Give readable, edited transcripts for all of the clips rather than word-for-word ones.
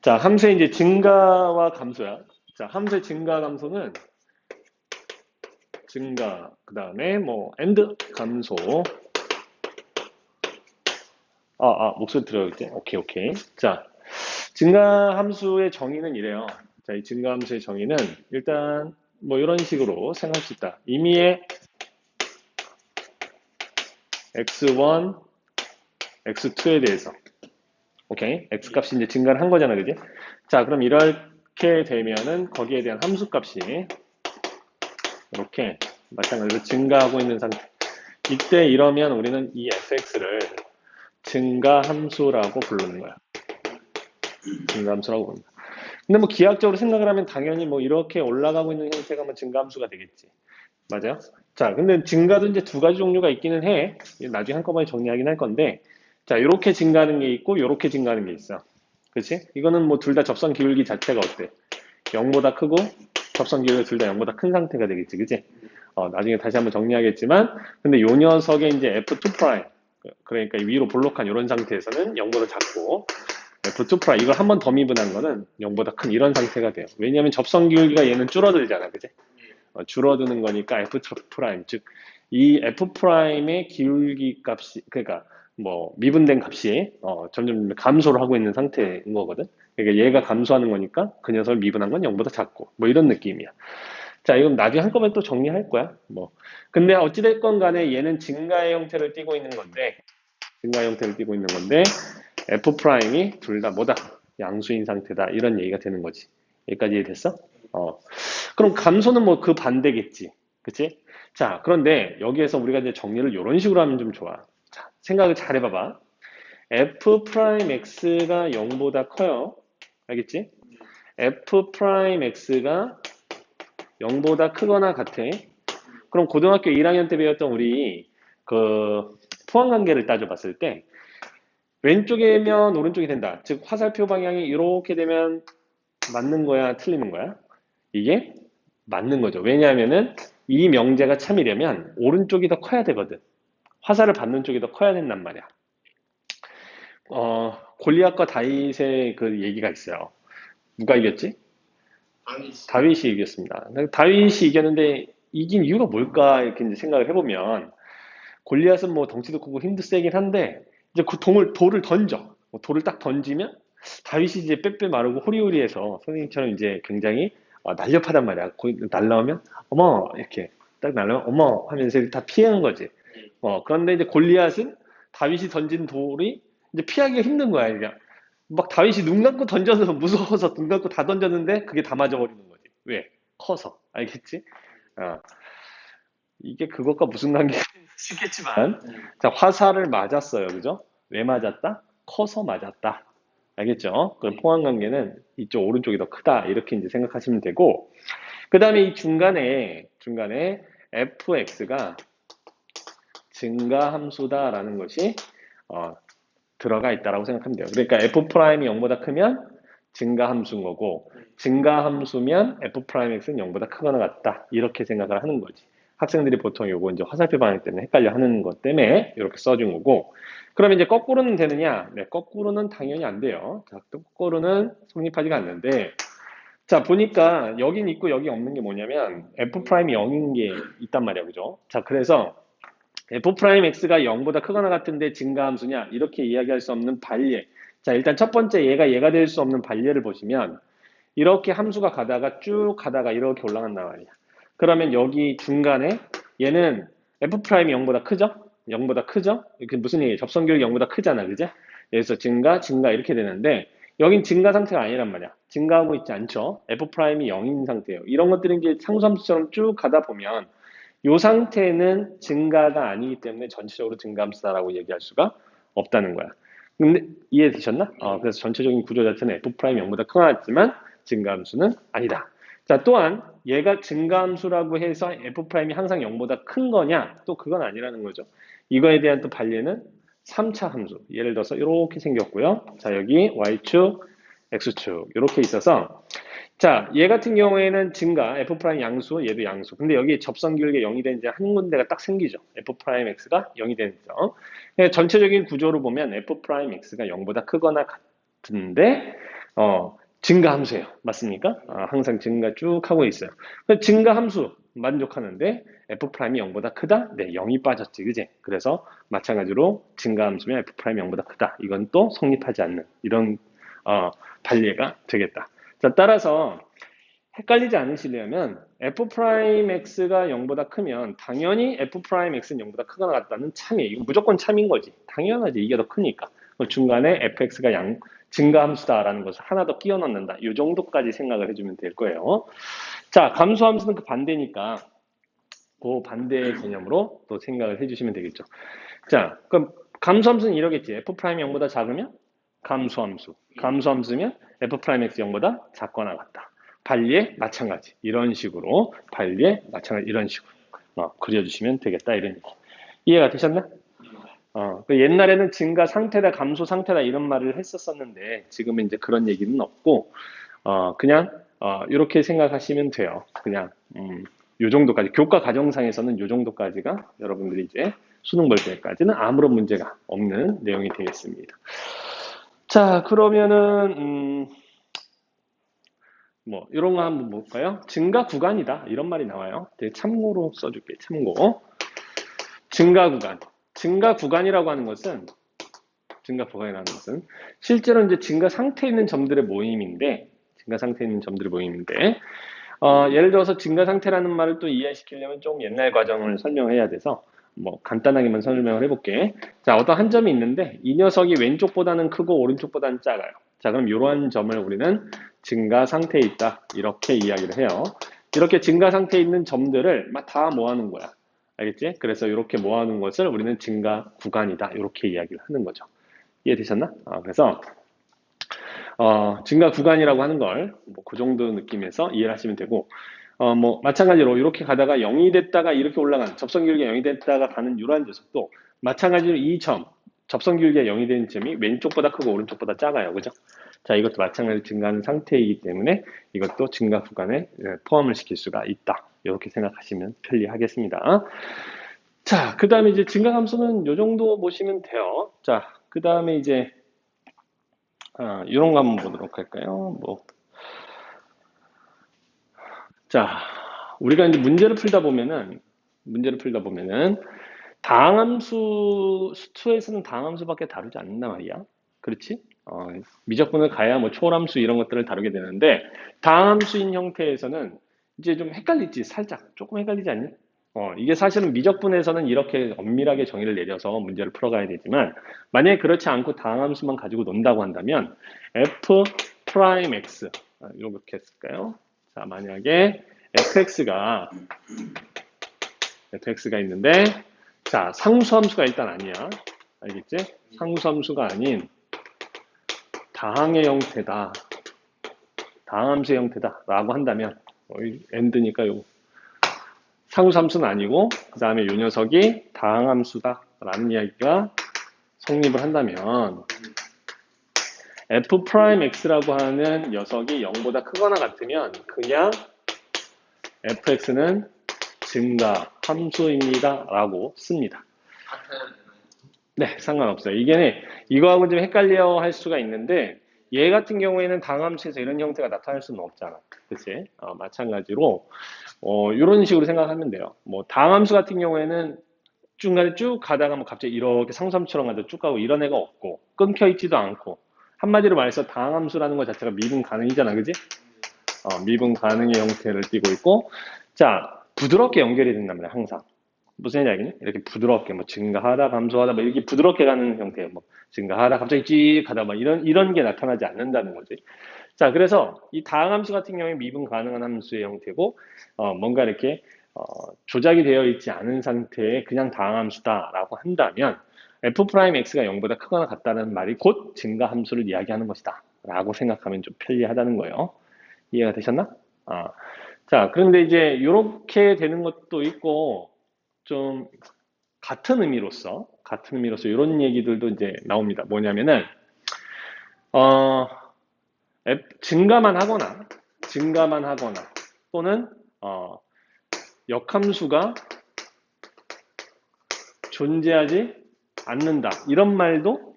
자, 함수의 이제 증가와 감소야. 자, 함수의 증가 감소는 증가, 그 다음에 뭐, and 감소. 목소리 들어야겠지? 오케이, 오케이. 자, 증가 함수의 정의는 이래요. 자, 이 증가 함수의 정의는 일단 뭐 이런 식으로 생각할 수 있다. 임의의 x1, x2에 대해서. 오케이. x 값이 이제 증가를 한 거잖아, 그지? 자, 그럼 이렇게 되면은 거기에 대한 함수 값이 이렇게 마찬가지로 증가하고 있는 상태. 이때 이러면 우리는 이 fx를 증가 함수라고 부르는 거야. 증가 함수라고 부른다. 근데 뭐 기하학적으로 생각을 하면 당연히 뭐 이렇게 올라가고 있는 형태가 뭐 증가 함수가 되겠지. 맞아요? 자, 근데 증가도 이제 두 가지 종류가 있기는 해. 나중에 한꺼번에 정리하긴 할 건데, 자, 이렇게 증가하는 게 있고, 이렇게 증가하는 게 있어. 그치? 이거는 뭐 둘 다 접선 기울기 자체가 어때? 0보다 크고, 접선 기울기가 둘 다 0보다 큰 상태가 되겠지. 그치? 나중에 다시 한번 정리하겠지만, 근데 요 녀석의 이제 F2', 그러니까 위로 볼록한 이런 상태에서는 0보다 작고, F2', 이걸 한 번 더 미분한 거는 0보다 큰 이런 상태가 돼요. 왜냐하면 접선 기울기가 얘는 줄어들잖아. 그치? 줄어드는 거니까 F 프라임, 즉, 이 F 프라임의 기울기 값이, 그러니까 뭐 미분된 값이 점점 감소를 하고 있는 상태인 거거든. 그러니까 얘가 감소하는 거니까 그 녀석을 미분한 건 0보다 작고 뭐 이런 느낌이야. 자, 이건 나중에 한꺼번에 또 정리할 거야. 뭐. 근데 어찌됐건 간에 얘는 증가의 형태를 띠고 있는 건데, 증가의 형태를 띠고 있는 건데, F 프라임이 둘 다 뭐다? 양수인 상태다. 이런 얘기가 되는 거지. 여기까지 이해됐어? 그럼 감소는 뭐 그 반대겠지. 그치? 자, 그런데 여기에서 우리가 이제 정리를 이런 식으로 하면 좀 좋아. 자, 생각을 잘 해봐봐. f 프라임 x가 0보다 커요. 알겠지? f 프라임 x가 0보다 크거나 같아. 그럼 고등학교 1학년 때 배웠던 우리 그 포항관계를 따져봤을 때 왼쪽이면 오른쪽이 된다. 즉 화살표 방향이 이렇게 되면 맞는 거야, 틀리는 거야? 이게 맞는 거죠. 왜냐하면은 이 명제가 참이려면 오른쪽이 더 커야 되거든. 화살을 받는 쪽이 더 커야 된단 말이야. 골리앗과 다윗의 그 얘기가 있어요. 누가 이겼지? 다윗이 이겼습니다. 다윗이 이겼는데 이긴 이유가 뭘까 이렇게 이제 생각을 해보면 골리앗은 뭐 덩치도 크고 힘도 세긴 한데 이제 그 돌을 던져. 돌을 딱 던지면 다윗이 이제 빼빼 마르고 호리호리해서 선생님처럼 이제 굉장히 날렵하단 말이야. 거기 날라오면 어머 이렇게 딱 날라오면 어머 하면서 다 피하는 거지. 그런데 이제 골리앗은 다윗이 던진 돌이 이제 피하기가 힘든 거야. 그러니까 막 다윗이 눈 감고 던져서 무서워서 눈 감고 다 던졌는데 그게 다 맞아버리는 거지. 왜? 커서. 알겠지? 어, 이게 그것과 무슨 관계가 싶겠지만 자, 화살을 맞았어요. 그죠? 왜 맞았다? 커서 맞았다. 알겠죠? 그럼 포항 관계는 이쪽 오른쪽이 더 크다. 이렇게 이제 생각하시면 되고, 그 다음에 이 중간에 fx가 증가 함수다라는 것이 들어가 있다라고 생각하면 돼요. 그러니까 f 프라임이 0보다 크면 증가 함수인 거고, 증가 함수면 f 프라임 x는 0보다 크거나 같다. 이렇게 생각을 하는 거지. 학생들이 보통 요거 이제 화살표 방향 때문에 헷갈려 하는 것 때문에 이렇게 써준 거고, 그러면 이제 거꾸로는 되느냐? 네, 거꾸로는 당연히 안 돼요. 자, 거꾸로는 성립하지가 않는데, 자, 보니까 여긴 있고 여기 없는 게 뭐냐면 f 프라임이 0인 게 있단 말이야, 그죠? 자, 그래서 f 프라임 x가 0보다 크거나 같은데 증가함수냐? 이렇게 이야기할 수 없는 반례. 자, 일단 첫 번째 얘가 될 수 없는 반례를 보시면 이렇게 함수가 가다가 쭉 가다가 이렇게 올라간단 말이야. 그러면 여기 중간에 얘는 f 프라임이 0보다 크죠? 0보다 크죠? 이게 무슨 얘기예요? 접선교육이 0보다 크잖아, 그죠? 여기서 증가 이렇게 되는데 여긴 증가 상태가 아니란 말이야. 증가하고 있지 않죠? f 프라임이 0인 상태예요. 이런 것들은 이제 상수함수처럼 쭉 가다 보면 이 상태는 증가가 아니기 때문에 전체적으로 증가함수다라고 얘기할 수가 없다는 거야. 근데 이해되셨나? 그래서 전체적인 구조 자체는 f 프라임 0보다 크거나 증가함수는 아니다. 자, 또한 얘가 증가함수라고 해서 f 프라임이 항상 0보다 큰 거냐? 또 그건 아니라는 거죠. 이거에 대한 또 반례는 3차 함수. 예를 들어서 이렇게 생겼고요. 자, 여기 y축, x축 이렇게 있어서 자, 얘 같은 경우에는 증가, f 프라임 양수, 얘도 양수. 근데 여기 접선 기울기 0이 된 이제 한 군데가 딱 생기죠. f 프라임 x가 0이 되는 점. 전체적인 구조로 보면 f 프라임 x가 0보다 크거나 같은데 증가함수예요. 맞습니까? 항상 증가 쭉 하고 있어요. 증가함수 만족하는데 F'이 0보다 크다? 네, 0이 빠졌지, 그지? 그래서 마찬가지로 증가함수면 F'이 0보다 크다. 이건 또 성립하지 않는 이런 반례가 되겠다. 자, 따라서 헷갈리지 않으시려면 F'X가 0보다 크면 당연히 F'X는 0보다 크거나 같다는 참이에요. 이건 무조건 참인 거지. 당연하지. 이게 더 크니까. 중간에 fx가 증가함수다라는 것을 하나 더 끼워 넣는다. 이 정도까지 생각을 해주면 될 거예요. 자, 감소함수는 그 반대니까 그 반대 개념으로 또 생각을 해주시면 되겠죠. 자, 그럼 감소함수는 이러겠지. F'이 0보다 작으면 감소함수. 감소함수면 F'X 0보다 작거나 같다. 반리에 마찬가지. 이런 식으로 반리에 마찬가지 이런 식으로 그려주시면 되겠다. 이런 얘기. 이해가 되셨나? 그 옛날에는 증가 상태다, 감소 상태다 이런 말을 했었었는데 지금은 이제 그런 얘기는 없고 그냥 이렇게 생각하시면 돼요. 그냥 요 정도까지 교과 과정상에서는 요 정도까지가 여러분들이 이제 수능 볼 때까지는 아무런 문제가 없는 내용이 되겠습니다. 자, 그러면은 뭐 이런 거 한번 볼까요? 증가 구간이다 이런 말이 나와요. 참고로 써줄게. 참고. 증가 구간. 증가 구간이라고 하는 것은 실제로 이제 증가 상태에 있는 점들의 모임인데 예를 들어서 증가 상태라는 말을 또 이해시키려면 좀 옛날 과정을 설명해야 돼서 뭐 간단하게만 설명을 해볼게. 자, 어떤 한 점이 있는데 이 녀석이 왼쪽보다는 크고 오른쪽보다는 작아요. 자, 그럼 이러한 점을 우리는 증가 상태에 있다 이렇게 이야기를 해요. 이렇게 증가 상태에 있는 점들을 막 다 모아놓은 거야. 알겠지? 그래서 이렇게 모아놓은 것을 우리는 증가 구간이다 이렇게 이야기를 하는 거죠. 이해되셨나? 그래서 증가 구간이라고 하는 걸 뭐 그 정도 느낌에서 이해를 하시면 되고 뭐 마찬가지로 이렇게 가다가 0이 됐다가 이렇게 올라가는 접선 길이가 0이 됐다가 가는 이러한 녀석도 마찬가지로 이 점 접선 길이가 0이 되는 점이 왼쪽보다 크고 오른쪽보다 작아요. 그죠? 자, 이것도 마찬가지로 증가하는 상태이기 때문에 이것도 증가 구간에 포함을 시킬 수가 있다. 이렇게 생각하시면 편리하겠습니다. 자, 그 다음에 이제 증가함수는 이 정도 보시면 돼요. 자, 그 다음에 이제 이런 거 한번 보도록 할까요? 자, 우리가 이제 문제를 풀다 보면은 다항함수 수투에서는 다항함수밖에 다루지 않는단 말이야. 그렇지? 미적분을 가야 뭐 초월함수 이런 것들을 다루게 되는데 다항함수인 형태에서는 이제 좀 헷갈리지. 살짝 조금 헷갈리지 않니? 이게 사실은 미적분에서는 이렇게 엄밀하게 정의를 내려서 문제를 풀어가야 되지만 만약에 그렇지 않고 다항함수만 가지고 논다고 한다면 f 프라임 x 이렇게 했을까요? 자, 만약에 fx가 있는데 자, 상수함수가 일단 아니야. 알겠지? 상수함수가 아닌 다항의 형태다. 다항함수의 형태다. 라고 한다면 end니까 요 상수함수는 아니고 그 다음에 이 녀석이 다항함수다 라는 이야기가 성립을 한다면 f'x라고 하는 녀석이 0보다 크거나 같으면 그냥 fx는 증가 함수입니다 라고 씁니다. 네, 상관없어요. 이거하고 좀 헷갈려 할 수가 있는데 얘 같은 경우에는 다항함수에서 이런 형태가 나타날 수는 없잖아. 그치? 마찬가지로 이런 식으로 생각하면 돼요. 뭐 다항함수 같은 경우에는 중간에 쭉 가다가 뭐 갑자기 이렇게 상수함수처럼 가도 쭉 가고 이런 애가 없고 끊겨 있지도 않고 한마디로 말해서 다항함수라는 것 자체가 미분 가능이잖아. 그지? 미분 가능의 형태를 띠고 있고 자, 부드럽게 연결이 된단 말이야. 항상. 무슨 얘기냐? 이렇게 부드럽게 뭐 증가하다 감소하다 뭐 이렇게 부드럽게 가는 형태예요. 뭐 증가하다 갑자기 찌 가다 뭐 이런 게 나타나지 않는다는 거지. 자, 그래서 이 다항함수 같은 경우에 미분 가능한 함수의 형태고 뭔가 이렇게 조작이 되어 있지 않은 상태의 그냥 다항함수다라고 한다면 f'x가 0보다 크거나 같다는 말이 곧 증가함수를 이야기하는 것이다 라고 생각하면 좀 편리하다는 거예요. 이해가 되셨나? 자, 그런데 이제 이렇게 되는 것도 있고 좀 같은 의미로서 이런 얘기들도 이제 나옵니다. 뭐냐면은 증가만 하거나 또는 역함수가 존재하지 않는다. 이런 말도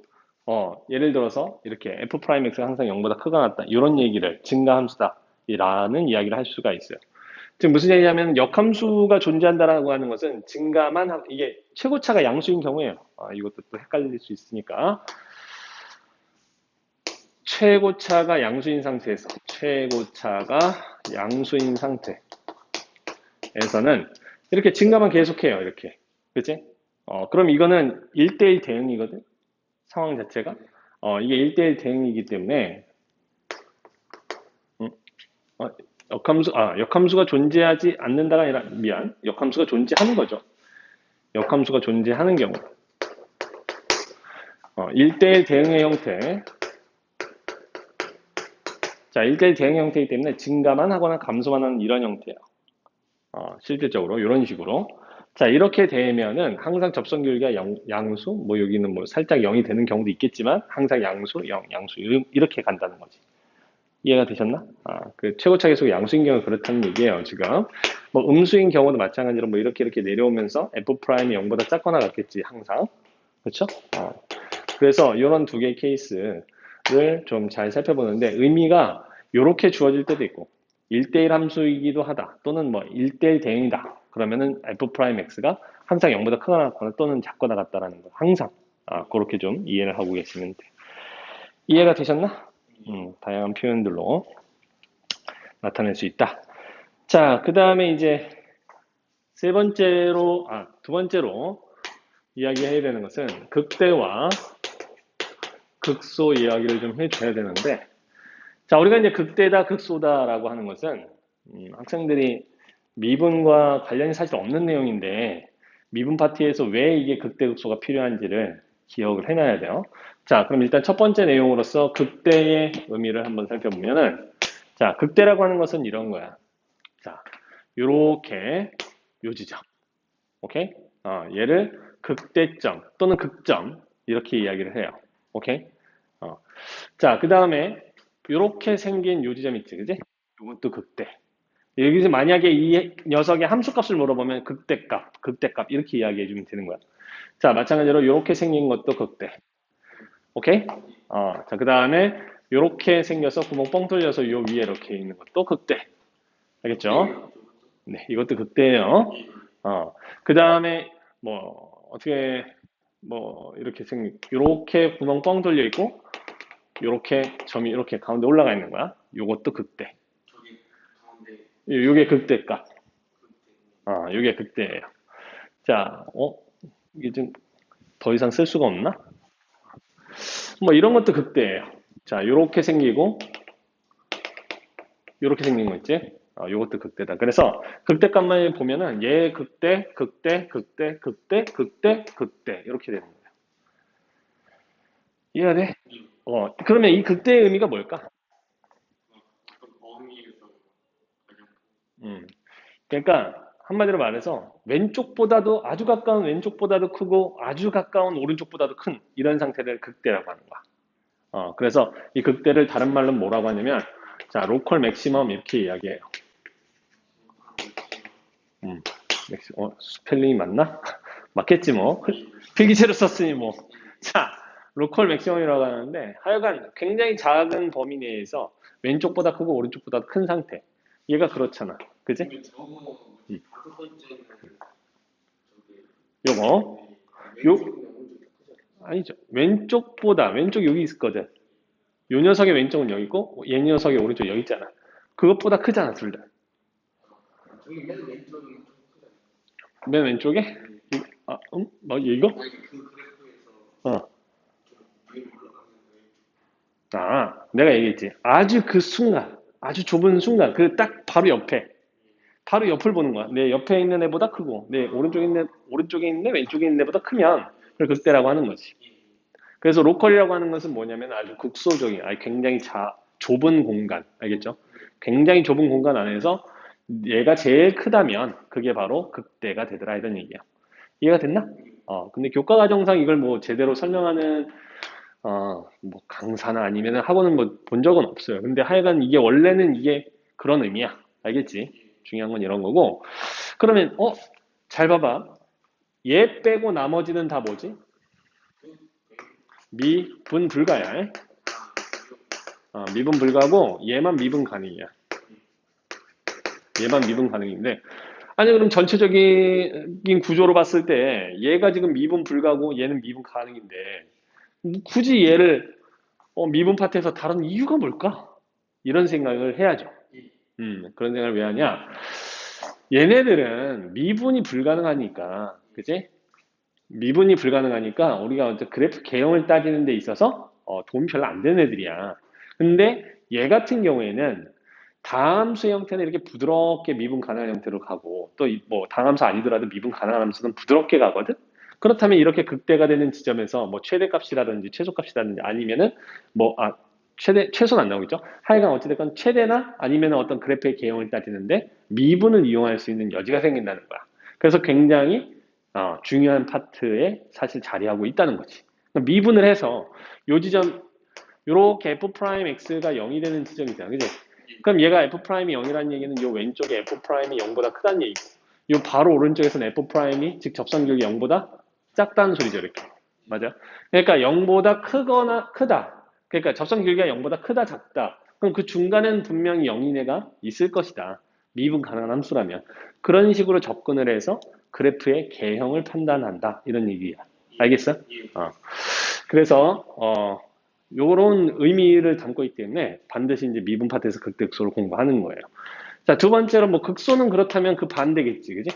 예를 들어서 이렇게 f 프라임 x가 항상 0보다 크거나 같다. 이런 얘기를 증가함수다. 라는 이야기를 할 수가 있어요. 지금 무슨 얘기냐면 역함수가 존재한다라고 하는 것은 증가만 이게 최고차가 양수인 경우에요. 이것도 또 헷갈릴 수 있으니까 최고차가 양수인 상태에서 최고차가 양수인 상태에서는 이렇게 증가만 계속해요. 이렇게 그치? 그럼 이거는 1대1 대응이거든. 상황 자체가 이게 1대1 대응이기 때문에 음, 어, 역함수가 존재하지 않는다가 아니라 미안 역함수가 존재하는 거죠. 역함수가 존재하는 경우 1대1 대응의 형태 자 1대1 대응 형태이기 때문에 증가만 하거나 감소만 하는 이런 형태예요. 실질적으로 이런 식으로 자 이렇게 되면은 항상 접선 길이가 양수 뭐 여기는 뭐 살짝 0이 되는 경우도 있겠지만 항상 양수 0 양수 이렇게 간다는 거지. 이해가 되셨나? 그 최고차 계속 양수인 경우 그렇다는 얘기예요, 지금. 뭐 음수인 경우도 마찬가지로 뭐 이렇게 내려오면서 f 프라임이 0보다 작거나 같겠지, 항상. 그렇죠? 그래서 이런 두 개의 케이스를 좀 잘 살펴보는데 의미가 이렇게 주어질 때도 있고 1대1 함수이기도 하다. 또는 뭐 1대1 대응이다. 그러면은 f 프라임 x가 항상 0보다 크거나 같거나 또는 작거나 같다라는 거. 항상. 그렇게 좀 이해를 하고 계시면 돼. 이해가 되셨나? 다양한 표현들로 나타낼 수 있다. 자, 그 다음에 이제 두 번째로 이야기해야 되는 것은 극대와 극소 이야기를 좀 해줘야 되는데, 자, 우리가 이제 극대다, 극소다라고 하는 것은 학생들이 미분과 관련이 사실 없는 내용인데 미분 파트에서 왜 이게 극대, 극소가 필요한지를 기억을 해놔야 돼요. 자, 그럼 일단 첫 번째 내용으로서 극대의 의미를 한번 살펴보면은 자, 극대라고 하는 것은 이런 거야. 자, 요렇게 요 지점. 오케이? 얘를 극대점 또는 극점 이렇게 이야기를 해요. 오케이? 자, 그 다음에 요렇게 생긴 요 지점 있지, 그지? 이것도 극대. 여기서 만약에 이 녀석의 함수값을 물어보면 극대값 이렇게 이야기해주면 되는 거야. 자, 마찬가지로 요렇게 생긴 것도 극대. 오케이? 자, 그 다음에 요렇게 생겨서 구멍 뻥 뚫려서 요 위에 이렇게 있는 것도 극대. 알겠죠? 네, 이것도 극대예요. 그 다음에 뭐 어떻게 뭐 이렇게 이렇게 구멍 뻥 뚫려 있고 이렇게 점이 이렇게 가운데 올라가 있는 거야. 요것도 극대. 요게 극대값. 요게 극대예요. 자, 이게 좀 더 이상 쓸 수가 없나? 뭐 이런 것도 극대예요. 자, 요렇게 생기고 요렇게 생긴 거 있지? 요것도 극대다. 그래서 극대값만 보면은 얘 극대, 극대, 극대, 극대, 극대, 극대 이렇게 되는 거예요. 이해가 돼? 그러면 이 극대의 의미가 뭘까? 음, 그러니까 한마디로 말해서 왼쪽보다도 아주 가까운 왼쪽보다도 크고 아주 가까운 오른쪽보다도 큰 이런 상태를 극대라고 하는 거야. 그래서 이 극대를 다른 말로 뭐라고 하냐면 자, 로컬 맥시멈 이렇게 이야기해요. 스펠링이 맞나? 맞겠지 뭐. 필기체로 썼으니 뭐. 자, 로컬 맥시멈이라고 하는데 하여간 굉장히 작은 범위 내에서 왼쪽보다 크고 오른쪽보다 큰 상태. 얘가 그렇잖아. 그지? 음. 요거. 요, 아니죠. 왼쪽 여기 있을 거든. 요 녀석의 왼쪽은 여기 있고, 얘 녀석의 오른쪽 여기 있잖아. 그것보다 크잖아, 둘 다. 맨 왼쪽에? 뭐, 이거? 어. 내가 얘기했지. 아주 그 순간, 아주 좁은 순간, 그 딱 바로 옆을 보는 거야. 내 옆에 있는 애보다 크고, 내 오른쪽에 있는 애, 왼쪽에 있는 애보다 크면, 그걸 극대라고 하는 거지. 그래서 로컬이라고 하는 것은 뭐냐면 아주 극소적인, 아주 굉장히 좁은 공간, 알겠죠? 굉장히 좁은 공간 안에서 얘가 제일 크다면 그게 바로 극대가 되더라 이런 얘기야. 이해가 됐나? 근데 교과 과정상 이걸 뭐 제대로 설명하는 뭐 강사나 아니면 학원은 뭐 본 적은 없어요. 근데 하여간 이게 원래는 이게 그런 의미야. 알겠지? 중요한 건 이런 거고. 그러면 잘 봐봐. 얘 빼고 나머지는 다 뭐지? 미분 불가야. 미분 불가고 얘만 미분 가능이야. 얘만 미분 가능인데 아니 그럼 전체적인 구조로 봤을 때 얘가 지금 미분 불가고 얘는 미분 가능인데 굳이 얘를 미분 파트에서 다른 이유가 뭘까? 이런 생각을 해야죠. 그런 생각을 왜 하냐? 얘네들은 미분이 불가능하니까, 그지? 미분이 불가능하니까 우리가 이제 그래프 개형을 따지는 데 있어서 도움이 별로 안 되는 애들이야. 근데 얘 같은 경우에는 다함수 형태는 이렇게 부드럽게 미분 가능한 형태로 가고 또 뭐 다함수 아니더라도 미분 가능한 함수는 부드럽게 가거든. 그렇다면 이렇게 극대가 되는 지점에서 뭐 최대값이라든지 최소값이라든지 아니면은 최소는 안 나오겠죠. 하여간 어찌됐건 최대나 아니면 어떤 그래프의 개형을 따지는데 미분을 이용할 수 있는 여지가 생긴다는 거야. 그래서 굉장히 중요한 파트에 사실 자리하고 있다는 거지. 그러니까 미분을 해서 요 지점 요렇게 f 프라임 x가 0이 되는 지점이잖아. 그지? 그럼 얘가 f 프라임이 0이라는 얘기는 요 왼쪽에 f 프라임이 0보다 크다는 얘기고 요 바로 오른쪽에서는 f 프라임이 즉 접선距离 0보다 작다는 소리죠. 이렇게. 맞아? 그러니까 0보다 크거나 크다. 그러니까 접선 길이가 0보다 크다 작다. 그럼 그 중간엔 분명히 0인 애가 있을 것이다. 미분 가능한 함수라면. 그런 식으로 접근을 해서 그래프의 개형을 판단한다. 이런 얘기야. 알겠어? 그래서 요런 의미를 담고 있기 때문에 반드시 이제 미분 파트에서 극대극소를 공부하는 거예요. 자, 두 번째로 뭐 극소는 그렇다면 그 반대겠지. 그지?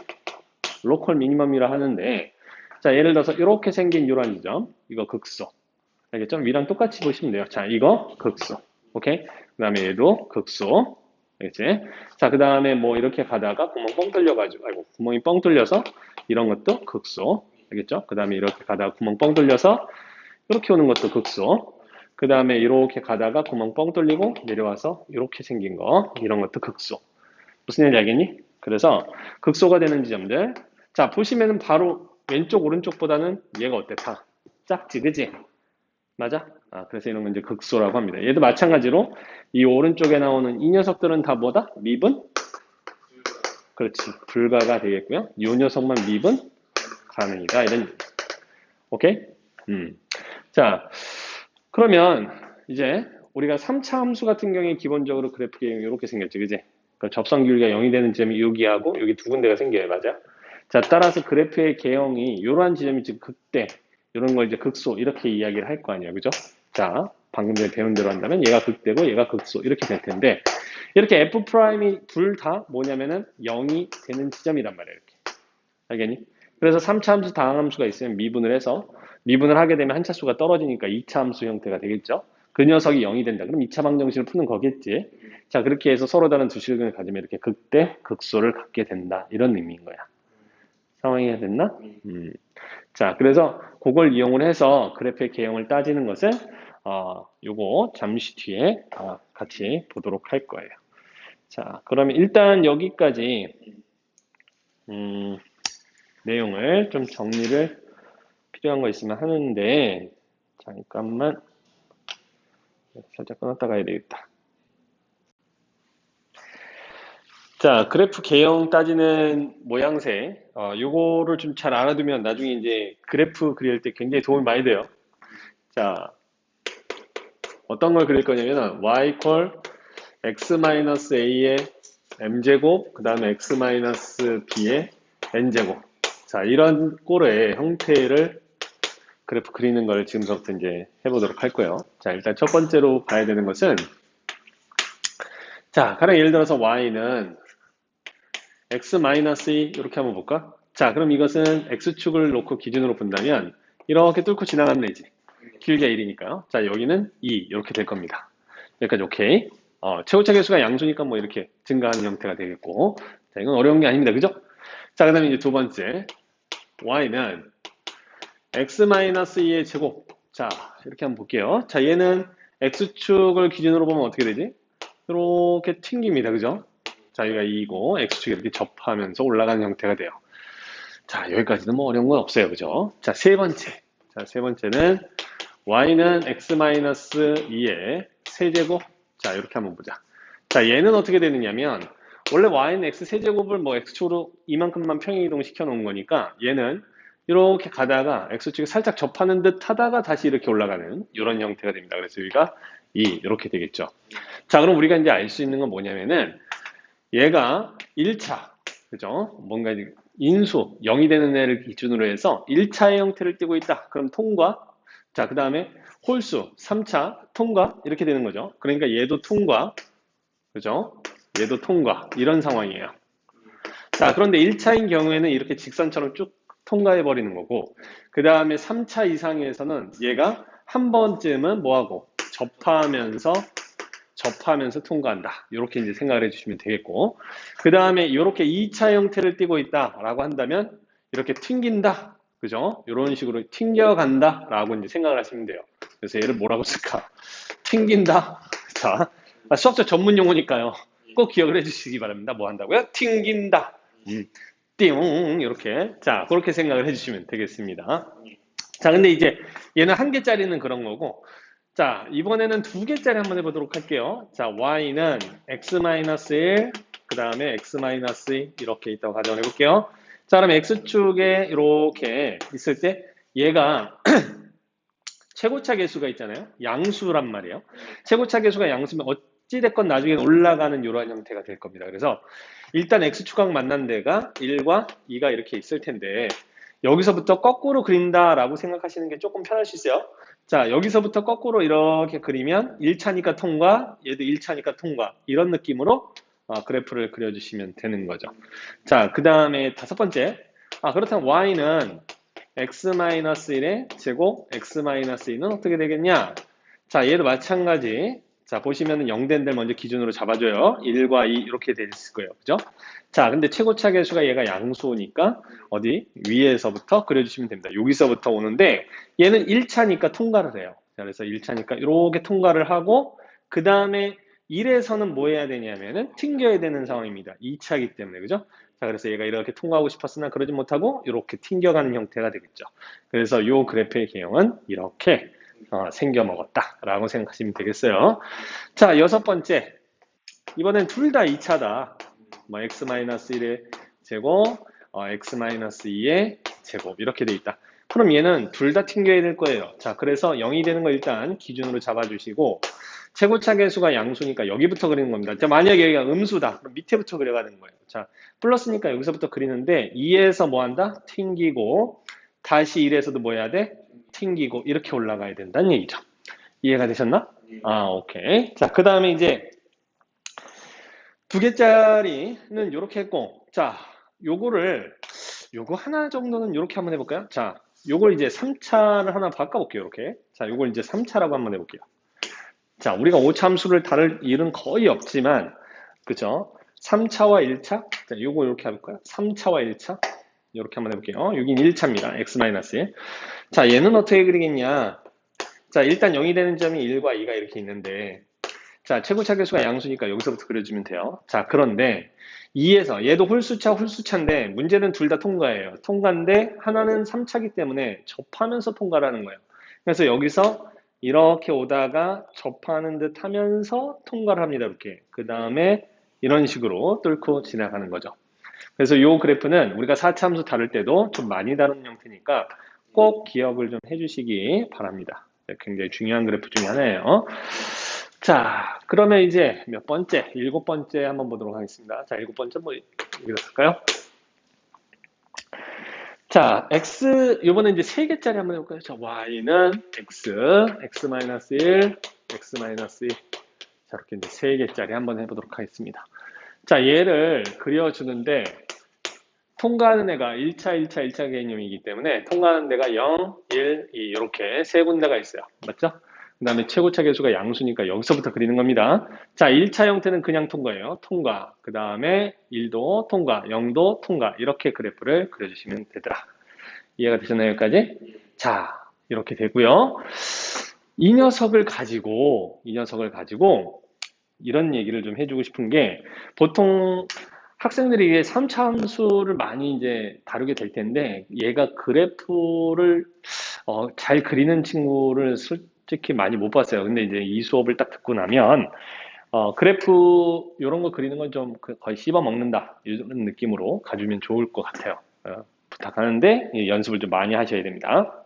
로컬 미니멈이라 하는데 자, 예를 들어서 이렇게 생긴 이런 지점. 이거 극소. 알겠죠? 위랑 똑같이 보시면 돼요. 자, 이거 극소. 오케이? 그 다음에 얘도 극소. 알겠지? 자, 그 다음에 뭐 이렇게 가다가 구멍 뻥 뚫려가지고, 구멍이 뻥 뚫려서 이런 것도 극소. 알겠죠? 그 다음에 이렇게 가다가 구멍 뻥 뚫려서 이렇게 오는 것도 극소. 그 다음에 이렇게 가다가 구멍 뻥 뚫리고 내려와서 이렇게 생긴 거. 이런 것도 극소. 무슨 얘기인지 알겠니? 그래서 극소가 되는 지점들. 자, 보시면은 바로 왼쪽, 오른쪽보다는 얘가 어때? 다 작지, 그지? 맞아? 그래서 이런 건 이제 극소라고 합니다. 얘도 마찬가지로 이 오른쪽에 나오는 이 녀석들은 다 뭐다? 미분? 그렇지. 불가가 되겠고요. 이 녀석만 미분 가능이다. 이런 얘기. 오케이? 자, 그러면 이제 우리가 3차 함수 같은 경우에 기본적으로 그래프 개형이 이렇게 생겼지. 그지? 그 접선 길이가 0이 되는 지점이 여기하고 여기 두 군데가 생겨요. 맞아? 자, 따라서 그래프의 개형이 이러한 지점이 지금 극대, 이런 걸 이제 극소 이렇게 이야기를 할 거 아니에요. 그죠? 자, 방금 전에 배운 대로 한다면 얘가 극대고 얘가 극소 이렇게 될 텐데 이렇게 f 프라임이 둘 다 뭐냐면은 0이 되는 지점이란 말이에요. 이렇게. 알겠니? 그래서 3차 함수 다항 함수가 있으면 미분을 해서 미분을 하게 되면 한 차수가 떨어지니까 2차 함수 형태가 되겠죠. 그 녀석이 0이 된다. 그럼 2차 방정식을 푸는 거겠지. 자, 그렇게 해서 서로 다른 두 실근을 가지면 이렇게 극대, 극소를 갖게 된다. 이런 의미인 거야. 상황이 됐나? 자, 그래서 그걸 이용을 해서 그래프의 개형을 따지는 것을 요거 잠시 뒤에 같이 보도록 할 거예요. 자, 그러면 일단 여기까지 내용을 좀 정리를 필요한 거 있으면 하는데 잠깐만 살짝 끊었다 가야 되겠다. 자, 그래프 개형 따지는 모양새 요거를 좀 잘 알아두면 나중에 이제 그래프 그릴 때 굉장히 도움이 많이 돼요. 자, 어떤 걸 그릴 거냐면 y equal x-a의 m제곱 그 다음에 x-b의 n제곱. 자, 이런 꼴의 형태를 그래프 그리는 걸 지금부터 이제 해보도록 할 거예요. 자, 일단 첫 번째로 봐야 되는 것은 자, 가령 예를 들어서 y는 x-2 이렇게 한번 볼까? 자, 그럼 이것은 x축을 놓고 기준으로 본다면 이렇게 뚫고 지나가는 애지. 길게 1이니까요. 자, 여기는 2 이렇게 될 겁니다. 여기까지 오케이. 최고차 계수가 양수니까 뭐 이렇게 증가하는 형태가 되겠고. 자, 이건 어려운 게 아닙니다. 그죠? 자, 그 다음에 이제 두 번째. y는 x-2의 제곱. 자, 이렇게 한번 볼게요. 자, 얘는 x축을 기준으로 보면 어떻게 되지? 이렇게 튕깁니다. 그죠? 자, 여기가 2이고 x축이 이렇게 접하면서 올라가는 형태가 돼요. 자, 여기까지는 뭐 어려운 건 없어요. 그죠? 자, 세 번째. 자, 세 번째는 y는 x-2의 세제곱. 자, 이렇게 한번 보자. 자, 얘는 어떻게 되느냐면 원래 y는 x 세제곱을 뭐 x축으로 이만큼만 평행이동 시켜 놓은 거니까 얘는 이렇게 가다가 X축에 살짝 접하는 듯 하다가 다시 이렇게 올라가는 이런 형태가 됩니다. 그래서 여기가 이렇게 되겠죠. 자, 그럼 우리가 이제 알 수 있는 건 뭐냐면은 얘가 1차, 그죠? 뭔가 이제 인수, 0이 되는 애를 기준으로 해서 1차의 형태를 띠고 있다. 그럼 통과. 자, 그 다음에 홀수, 3차, 통과. 이렇게 되는 거죠. 그러니까 얘도 통과, 그죠? 얘도 통과. 이런 상황이에요. 자, 그런데 1차인 경우에는 이렇게 직선처럼 쭉 통과해 버리는 거고, 그 다음에 3차 이상에서는 얘가 한 번쯤은 뭐하고 접하면서 통과한다. 이렇게 이제 생각을 해주시면 되겠고, 그 다음에 이렇게 2차 형태를 띠고 있다라고 한다면 이렇게 튕긴다, 그죠? 이런 식으로 튕겨간다라고 이제 생각을 하시면 돼요. 그래서 얘를 뭐라고 쓸까? 튕긴다. 자, 수학적 전문 용어니까요. 꼭 기억을 해주시기 바랍니다. 뭐 한다고요? 튕긴다. 띵 이렇게 자 그렇게 생각을 해주시면 되겠습니다. 자 근데 이제 얘는 한 개짜리는 그런 거고 자 이번에는 두 개짜리 한번 해보도록 할게요. 자 y는 x-1 그 다음에 x-2 이렇게 있다고 가정해 볼게요. 자 그럼 x축에 이렇게 있을 때 얘가 최고차 계수가 있잖아요. 양수란 말이에요. 최고차 계수가 양수면 어찌됐건 나중에 올라가는 이러한 형태가 될 겁니다. 그래서 일단 x축각 만난 데가 1과 2가 이렇게 있을 텐데 여기서부터 거꾸로 그린다라고 생각하시는 게 조금 편할 수 있어요. 자, 여기서부터 거꾸로 이렇게 그리면 1차니까 통과, 얘도 1차니까 통과 이런 느낌으로 그래프를 그려주시면 되는 거죠. 자, 그 다음에 다섯 번째 그렇다면 y는 x-1의 제곱 x-2는 어떻게 되겠냐? 자, 얘도 마찬가지. 자, 보시면은 0된 데를 먼저 기준으로 잡아줘요. 1과 2 이렇게 돼 있을 거예요. 그죠? 자, 근데 최고차 계수가 얘가 양수니까 어디 위에서부터 그려주시면 됩니다. 여기서부터 오는데 얘는 1차니까 통과를 해요. 자, 그래서 1차니까 이렇게 통과를 하고 그 다음에 1에서는 뭐 해야 되냐면은 튕겨야 되는 상황입니다. 2차이기 때문에 그죠? 자, 그래서 얘가 이렇게 통과하고 싶었으나 그러지 못하고 이렇게 튕겨가는 형태가 되겠죠. 그래서 이 그래프의 개형은 이렇게 생겨 먹었다라고 생각하시면 되겠어요. 자, 여섯 번째. 이번엔 둘 다 2차다. 뭐 x-1의 제곱, x-2의 제곱 이렇게 돼 있다. 그럼 얘는 둘 다 튕겨야 될 거예요. 자, 그래서 0이 되는 거 일단 기준으로 잡아주시고 최고차 계수가 양수니까 여기부터 그리는 겁니다. 자, 만약에 여기가 음수다. 그럼 밑에부터 그려가는 거예요. 자, 플러스니까 여기서부터 그리는데 2에서 뭐 한다? 튕기고 다시 1에서도 뭐 해야 돼? 튕기고 이렇게 올라가야 된다는 얘기죠. 이해가 되셨나? 오케이. 자, 그 다음에 이제 두 개짜리는 이렇게 했고 자, 요거 하나 정도는 이렇게 한번 해볼까요? 자, 요걸 이제 3차를 하나 바꿔볼게요. 이렇게. 자, 요걸 이제 3차라고 한번 해볼게요. 자, 우리가 오차함수를 다룰 일은 거의 없지만, 그죠? 3차와 1차? 자, 요거 이렇게 해볼까요? 3차와 1차? 이렇게 한번 해볼게요. 여긴 1차입니다. x-1. 자, 얘는 어떻게 그리겠냐? 자, 일단 0이 되는 점이 1과 2가 이렇게 있는데, 자, 최고차 계수가 양수니까 여기서부터 그려주면 돼요. 자, 그런데 2에서 얘도 홀수차인데 문제는 둘 다 통과예요. 통과인데 하나는 3차기 때문에 접하면서 통과라는 거예요. 그래서 여기서 이렇게 오다가 접하는 듯 하면서 통과를 합니다. 이렇게. 그 다음에 이런 식으로 뚫고 지나가는 거죠. 그래서 이 그래프는 우리가 4차 함수 다룰 때도 좀 많이 다루는 형태니까 꼭 기억을 좀 해주시기 바랍니다. 굉장히 중요한 그래프 중에 하나예요. 자, 그러면 이제 몇 번째? 일곱 번째 한번 보도록 하겠습니다. 자, 일곱 번째 뭐 읽었을까요? 자, 요번에 이제 세 개짜리 한번 해볼까요? 자, y는 x-1, x-2. 자, 이렇게 이제 세 개짜리 한번 해보도록 하겠습니다. 자, 얘를 그려주는데 통과하는 애가 1차 개념이기 때문에 통과하는 데가 0, 1, 2 이렇게 세 군데가 있어요. 맞죠? 그 다음에 최고차 계수가 양수니까 여기서부터 그리는 겁니다. 자, 1차 형태는 그냥 통과예요. 통과. 그 다음에 1도 통과, 0도 통과. 이렇게 그래프를 그려주시면 되더라. 이해가 되셨나요, 여기까지? 자, 이렇게 되고요. 이 녀석을 가지고 이런 얘기를 좀 해주고 싶은 게 보통 학생들이 이게 3차 함수를 많이 이제 다루게 될 텐데 얘가 그래프를 잘 그리는 친구를 솔직히 많이 못 봤어요. 근데 이제 이 수업을 딱 듣고 나면 그래프 이런 거 그리는 건 좀 거의 씹어 먹는다 이런 느낌으로 가주면 좋을 것 같아요. 부탁하는데 연습을 좀 많이 하셔야 됩니다.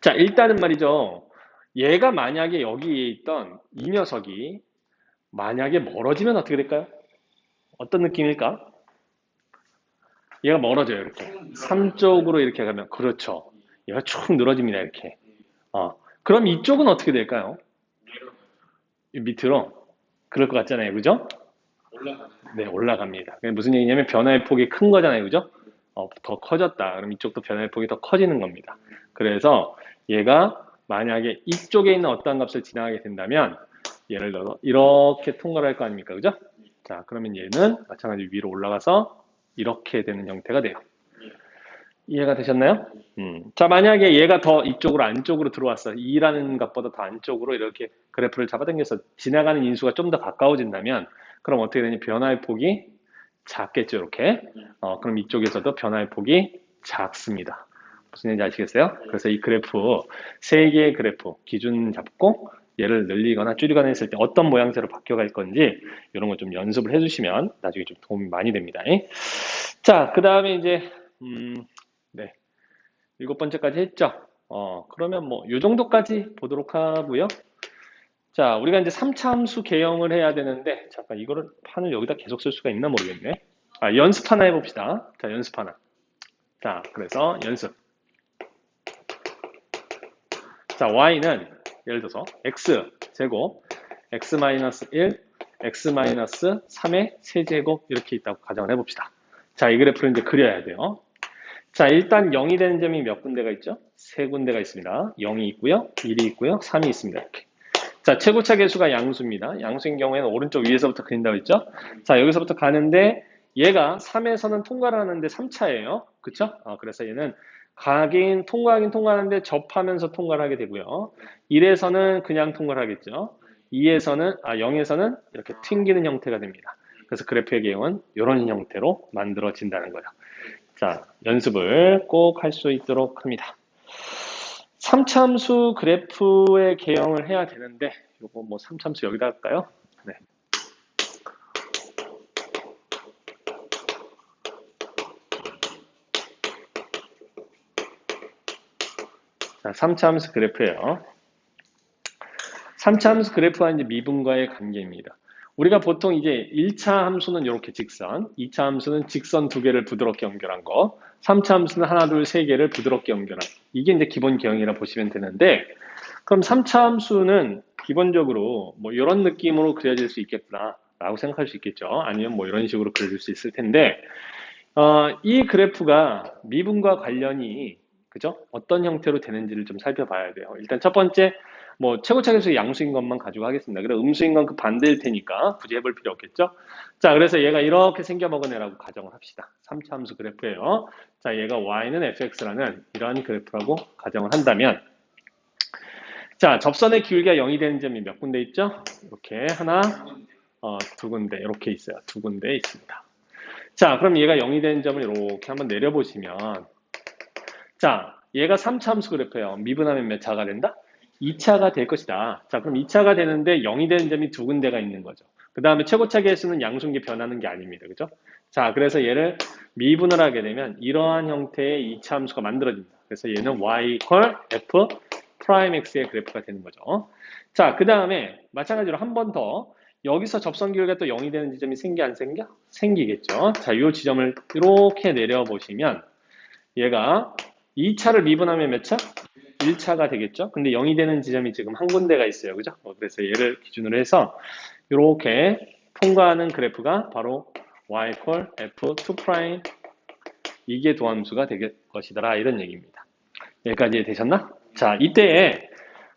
자, 일단은 말이죠. 얘가 만약에 여기에 있던 이 녀석이 만약에 멀어지면 어떻게 될까요? 어떤 느낌일까? 얘가 멀어져요, 이렇게. 3 쪽으로 이렇게 가면, 그렇죠. 얘가 쭉 늘어집니다, 이렇게. 그럼 이쪽은 어떻게 될까요? 밑으로. 그럴 것 같잖아요, 그죠? 네, 올라갑니다. 그게 무슨 얘기냐면 변화의 폭이 큰 거잖아요, 그죠? 더 커졌다. 그럼 이쪽도 변화의 폭이 더 커지는 겁니다. 그래서 얘가 만약에 이쪽에 있는 어떠한 값을 지나가게 된다면 예를 들어서 이렇게 통과를 할 거 아닙니까, 그죠? 자, 그러면 얘는 마찬가지로 위로 올라가서 이렇게 되는 형태가 돼요. 이해가 되셨나요? 자, 만약에 얘가 더 이쪽으로 안쪽으로 들어왔어. 2라는 값보다 더 안쪽으로 이렇게 그래프를 잡아당겨서 지나가는 인수가 좀 더 가까워진다면 그럼 어떻게 되냐? 변화의 폭이 작겠죠, 이렇게. 그럼 이쪽에서도 변화의 폭이 작습니다. 무슨 얘기인지 아시겠어요? 그래서 이 그래프, 세 개의 그래프 기준 잡고 얘를 늘리거나 줄이거나 했을 때 어떤 모양새로 바뀌어갈 건지 이런 거 좀 연습을 해주시면 나중에 좀 도움이 많이 됩니다. 자, 그 다음에 이제 네, 7번째까지 했죠. 그러면 뭐 요 정도까지 보도록 하고요. 자, 우리가 이제 3차 함수 개형을 해야 되는데 잠깐 이거를 판을 여기다 계속 쓸 수가 있나 모르겠네. 연습 하나 해봅시다. 자, 연습 하나. 자, 그래서 연습. 자, y는 예를 들어서 x 제곱, x-1, x-3의 세제곱 이렇게 있다고 가정을 해봅시다. 자, 이 그래프를 이제 그려야 돼요. 자, 일단 0이 되는 점이 몇 군데가 있죠? 세 군데가 있습니다. 0이 있고요, 1이 있고요, 3이 있습니다. 이렇게. 자, 최고차 계수가 양수입니다. 양수인 경우에는 오른쪽 위에서부터 그린다고 했죠? 자, 여기서부터 가는데 얘가 3에서는 통과를 하는데 3차예요. 그쵸? 그래서 얘는 통과하긴 통과하는데 접하면서 통과를 하게 되고요. 1에서는 그냥 통과를 하겠죠. 0에서는 이렇게 튕기는 형태가 됩니다. 그래서 그래프의 개형은 이런 형태로 만들어진다는 거예요. 자, 연습을 꼭 할 수 있도록 합니다. 3참수 그래프의 개형을 해야 되는데 요거 뭐 3참수 여기다 할까요? 네. 자, 3참수 그래프예요. 3차 함수 그래프와 이제 미분과의 관계입니다. 우리가 보통 이제 1차 함수는 이렇게 직선, 2차 함수는 직선 두 개를 부드럽게 연결한 거, 3차 함수는 하나, 둘, 세 개를 부드럽게 연결한 거. 이게 이제 기본 개형이라 보시면 되는데, 그럼 3차 함수는 기본적으로 뭐 이런 느낌으로 그려질 수 있겠구나 라고 생각할 수 있겠죠. 아니면 뭐 이런 식으로 그려질 수 있을 텐데, 이 그래프가 미분과 관련이 그죠? 어떤 형태로 되는지를 좀 살펴봐야 돼요. 일단 첫 번째, 뭐 최고차 계수의 양수인 것만 가지고 하겠습니다. 그래 음수인 건 그 반대일 테니까 굳이 해볼 필요 없겠죠? 자, 그래서 얘가 이렇게 생겨먹은 애라고 가정을 합시다. 3차 함수 그래프예요. 자, 얘가 y는 fx라는 이러한 그래프라고 가정을 한다면 자, 접선의 기울기가 0이 되는 점이 몇 군데 있죠? 이렇게 하나, 두 군데 이렇게 있어요. 두 군데 있습니다. 자, 그럼 얘가 0이 되는 점을 이렇게 한번 내려보시면 자, 얘가 3차 함수 그래프예요. 미분하면 몇 차가 된다? 2차가 될 것이다. 자, 그럼 2차가 되는데 0이 되는 점이 두 군데가 있는 거죠. 그 다음에 최고차 계수는 양수인 게 변하는 게 아닙니다. 그죠? 자, 그래서 얘를 미분을 하게 되면 이러한 형태의 2차 함수가 만들어집니다. 그래서 얘는 y equal f 프라임 x의 그래프가 되는 거죠. 자, 그 다음에 마찬가지로 한 번 더 여기서 접선 기울기가 또 0이 되는 지점이 생겨 안 생겨? 생기겠죠. 자, 이 지점을 이렇게 내려보시면 얘가 2차를 미분하면 몇 차? 1차가 되겠죠? 근데 0이 되는 지점이 지금 한 군데가 있어요. 그죠? 그래서 얘를 기준으로 해서 이렇게 통과하는 그래프가 바로 y equal f2' 이게 도함수가 될 것이더라. 이런 얘기입니다. 여기까지 되셨나? 자, 이때에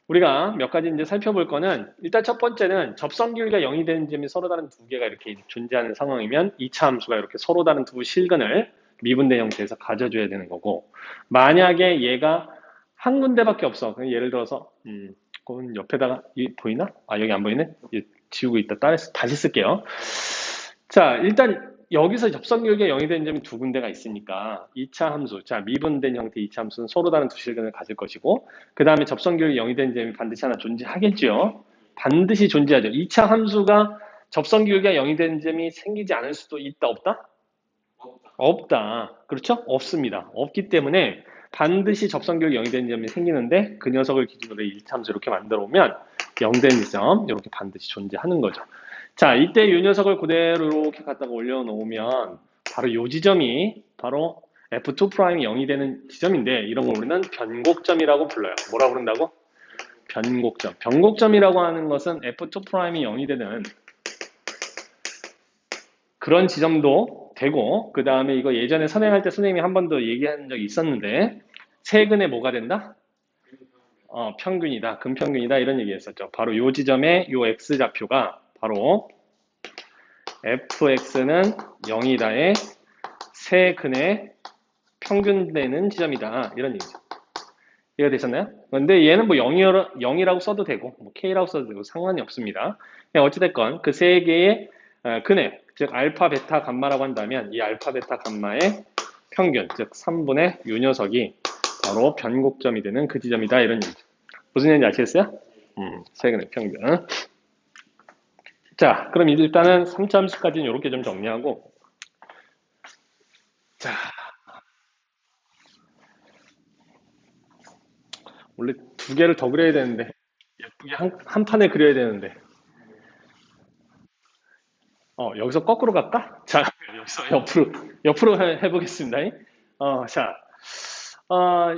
우리가 몇 가지 이제 살펴볼 거는 일단 첫 번째는 접선 기울기가 0이 되는 지점이 서로 다른 두 개가 이렇게 존재하는 상황이면 2차 함수가 이렇게 서로 다른 두 실근을 미분된 형태에서 가져줘야 되는 거고 만약에 얘가 한 군데밖에 없어. 예를 들어서 그건 옆에다가 보이나? 여기 안 보이네? 지우고 있다. 다시 쓸게요. 자, 일단 여기서 접선 기울기가 0이 되는 점이 두 군데가 있으니까 2차 함수, 자 미분된 형태 2차 함수는 서로 다른 두 실근을 가질 것이고 그 다음에 접선 기울기 0이 되는 점이 반드시 하나 존재하겠죠. 반드시 존재하죠. 2차 함수가 접선 기울기가 0이 되는 점이 생기지 않을 수도 있다 없다? 없다. 그렇죠? 없습니다. 없기 때문에 반드시 접선교육 0이 되는 점이 생기는데 그 녀석을 기준으로 이차함수 이렇게 만들어 오면 0 되는 점 이렇게 반드시 존재하는 거죠. 자, 이때 이 녀석을 그대로 이렇게 갖다가 올려놓으면 바로 이 지점이 바로 F2'이 0이 되는 지점인데 이런 걸 우리는 변곡점이라고 불러요. 뭐라고 부른다고? 변곡점. 변곡점이라고 하는 것은 F2'이 0이 되는 그런 지점도 되고 그 다음에 이거 예전에 선행할 때 선생님이 한 번 더 얘기한 적이 있었는데 최근에 뭐가 된다? 평균이다. 근평균이다. 이런 얘기 했었죠. 바로 이 지점에 이 X좌표가 바로 fx는 0이다의 세근의 평균되는 지점이다. 이런 얘기죠. 이해가 되셨나요? 근데 얘는 뭐 0이라고 써도 되고 뭐 k라고 써도 되고 상관이 없습니다. 그냥 어찌됐건 그 세 개의 근의 즉 알파, 베타, 감마라고 한다면 이 알파, 베타, 감마의 평균 즉 3분의 요 녀석이 바로 변곡점이 되는 그 지점이다. 이런 얘기죠. 무슨 얘기인지 아시겠어요? 세근의 평균. 자, 그럼 일단은 3차 함수까지는 이렇게 좀 정리하고 자, 원래 두 개를 더 그려야 되는데 예쁘게 한 판에 그려야 되는데 여기서 거꾸로 갈까? 자, 여기서 옆으로 해보겠습니다. 자,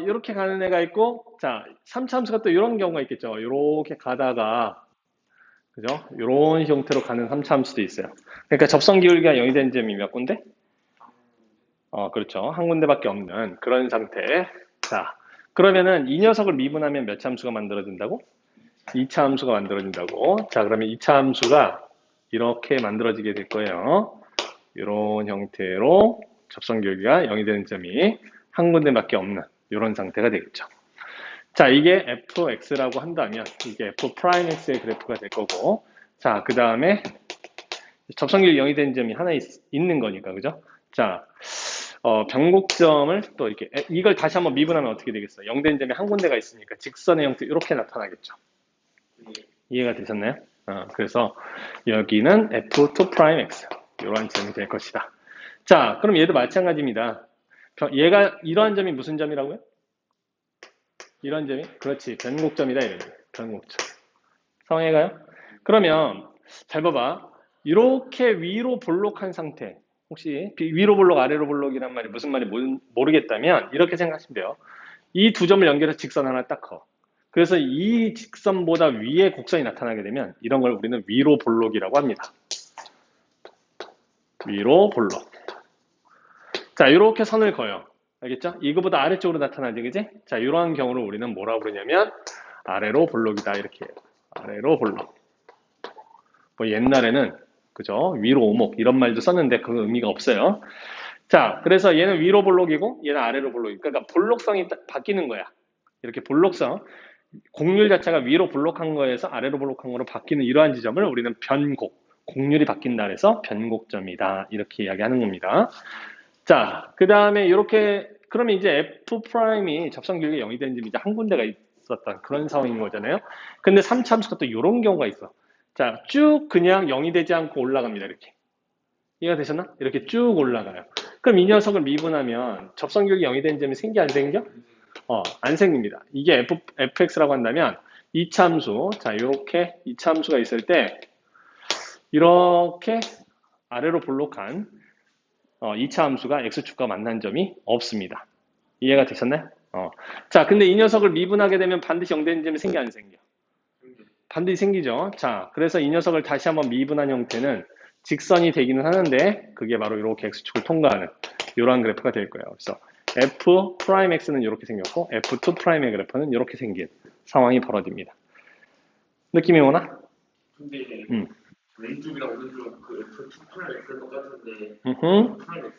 이렇게 가는 애가 있고 자, 3차 함수가 또 이런 경우가 있겠죠. 이렇게 가다가 그죠? 이런 형태로 가는 3차 함수도 있어요. 그러니까 접선 기울기가 0이 되는 점이 몇 군데? 그렇죠. 한 군데밖에 없는 그런 상태. 자, 그러면은 이 녀석을 미분하면 몇 차 함수가 만들어진다고? 2차 함수가 만들어진다고. 자, 그러면 2차 함수가 이렇게 만들어지게 될 거예요. 이런 형태로 접선 기울기가 0이 되는 점이 한 군데밖에 없는 이런 상태가 되겠죠. 자, 이게 fx라고 한다면 이게 f'x의 그래프가 될 거고 자, 그 다음에 접선 기울기 0이 되는 점이 하나 있는 거니까 그죠? 자, 변곡점을 또 이렇게 이걸 다시 한번 미분하면 어떻게 되겠어요? 0 되는 점이 한 군데가 있으니까 직선의 형태 이렇게 나타나겠죠. 이해가 되셨나요? 그래서 여기는 f2'x 이러한 점이 될 것이다. 자, 그럼 얘도 마찬가지입니다. 얘가 이러한 점이 무슨 점이라고요? 이런 점이 그렇지 변곡점이다 이런 거예요. 변곡점. 성해가요? 그러면 잘 봐봐. 이렇게 위로 볼록한 상태 혹시 위로 볼록 아래로 볼록이란 말이 무슨 말이 모르겠다면 이렇게 생각하시면 돼요. 이 두 점을 연결해서 직선 하나 딱 커. 그래서 이 직선보다 위에 곡선이 나타나게 되면 이런 걸 우리는 위로 볼록이라고 합니다. 위로 볼록. 자, 이렇게 선을 그어요. 알겠죠? 이거보다 아래쪽으로 나타나지, 그지? 자, 이러한 경우를 우리는 뭐라고 부르냐면 아래로 볼록이다 이렇게 해요. 아래로 볼록. 뭐 옛날에는 그죠? 위로 오목 이런 말도 썼는데 그 의미가 없어요. 자, 그래서 얘는 위로 볼록이고 얘는 아래로 볼록이고 그러니까 볼록성이 바뀌는 거야. 이렇게 볼록성 곡률 자체가 위로 볼록한 거에서 아래로 볼록한 거로 바뀌는 이러한 지점을 우리는 변곡, 곡률이 바뀐다 해서 변곡점이다 이렇게 이야기하는 겁니다. 자, 그 다음에 이렇게 그러면 이제 F'이 접선 기울기 0이 되는 점이 이제 한 군데가 있었던 그런 상황인 거잖아요. 근데 3차 함수가 또 이런 경우가 있어. 자, 쭉 그냥 0이 되지 않고 올라갑니다. 이렇게. 이해가 되셨나? 이렇게 쭉 올라가요. 그럼 이 녀석을 미분하면 접선 기울기 0이 되는 점이 생겨 안 생겨? 안 생깁니다. 이게 fx라고 한다면 2차 함수, 자, 이렇게 2차 함수가 있을 때 이렇게 아래로 볼록한 2차 함수가 x축과 만난 점이 없습니다. 이해가 되셨나요? 자, 근데 이 녀석을 미분하게 되면 반드시 0 되는 점이 생겨 안 생겨? 반드시 생기죠. 자, 그래서 이 녀석을 다시 한번 미분한 형태는 직선이 되기는 하는데 그게 바로 이렇게 x축을 통과하는 이러한 그래프가 될 거예요. 그래서 f'x는 이렇게 생겼고 f2'의 그래프는 이렇게 생긴 상황이 벌어집니다. 느낌이 오나? 근데 왼쪽이랑 오른쪽 그 F2'X는 똑같은데 F'X는 다를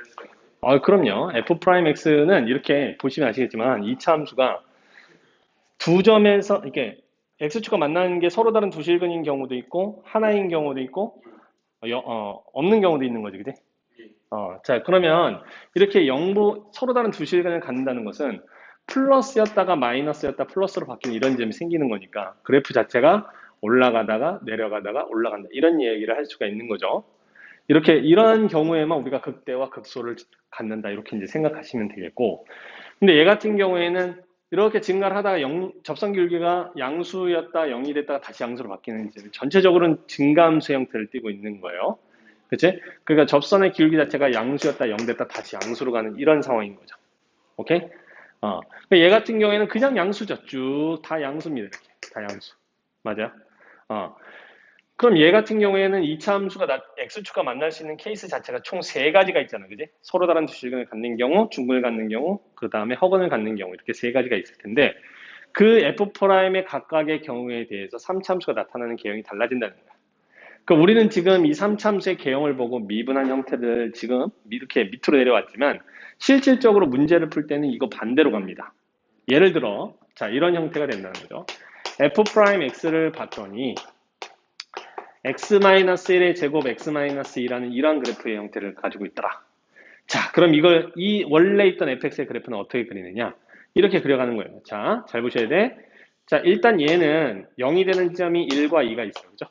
수가 있어요? 그럼요. f'x는 이렇게 보시면 아시겠지만 2차 함수가 두 점에서 이렇게 x축과 만나는 게 서로 다른 두 실근인 경우도 있고 하나인 경우도 있고 없는 경우도 있는 거지, 그지? 자, 그러면 이렇게 서로 다른 두 실근을 갖는다는 것은 플러스였다가 마이너스였다 플러스로 바뀌는 이런 점이 생기는 거니까 그래프 자체가 올라가다가 내려가다가 올라간다 이런 얘기를 할 수가 있는 거죠. 이렇게 이런 경우에만 우리가 극대와 극소를 갖는다 이렇게 이제 생각하시면 되겠고, 근데 얘 같은 경우에는 이렇게 증가를 하다가 접선 기울기가 양수였다 0이 됐다가 다시 양수로 바뀌는 이제 전체적으로는 증가함수 형태를 띠고 있는 거예요. 그치? 그러니까 접선의 기울기 자체가 양수였다 0 됐다 다시 양수로 가는 이런 상황인 거죠. 오케이? 그러니까 얘 같은 경우에는 그냥 양수죠. 쭉 다 양수입니다. 이렇게 다 양수. 맞아요? 그럼 얘 같은 경우에는 2차 함수가 x축과 만날 수 있는 케이스 자체가 총 3가지가 있잖아. 그지? 서로 다른 주식을 갖는 경우, 중근을 갖는 경우, 그 다음에 허근을 갖는 경우 이렇게 3가지가 있을 텐데 그 f'의 각각의 경우에 대해서 3차 함수가 나타나는 개형이 달라진다는 거야. 그러니까 우리는 지금 이 3차 함수의 개형을 보고 미분한 형태를 지금 이렇게 밑으로 내려왔지만 실질적으로 문제를 풀 때는 이거 반대로 갑니다. 예를 들어 자 이런 형태가 된다는 거죠. f'x를 봤더니 x-1의 제곱 x-2라는 이러한 그래프의 형태를 가지고 있더라. 자, 그럼 이 원래 있던 fx의 그래프는 어떻게 그리느냐? 이렇게 그려가는 거예요. 자, 잘 보셔야 돼. 자, 일단 얘는 0이 되는 점이 1과 2가 있어요. 그죠?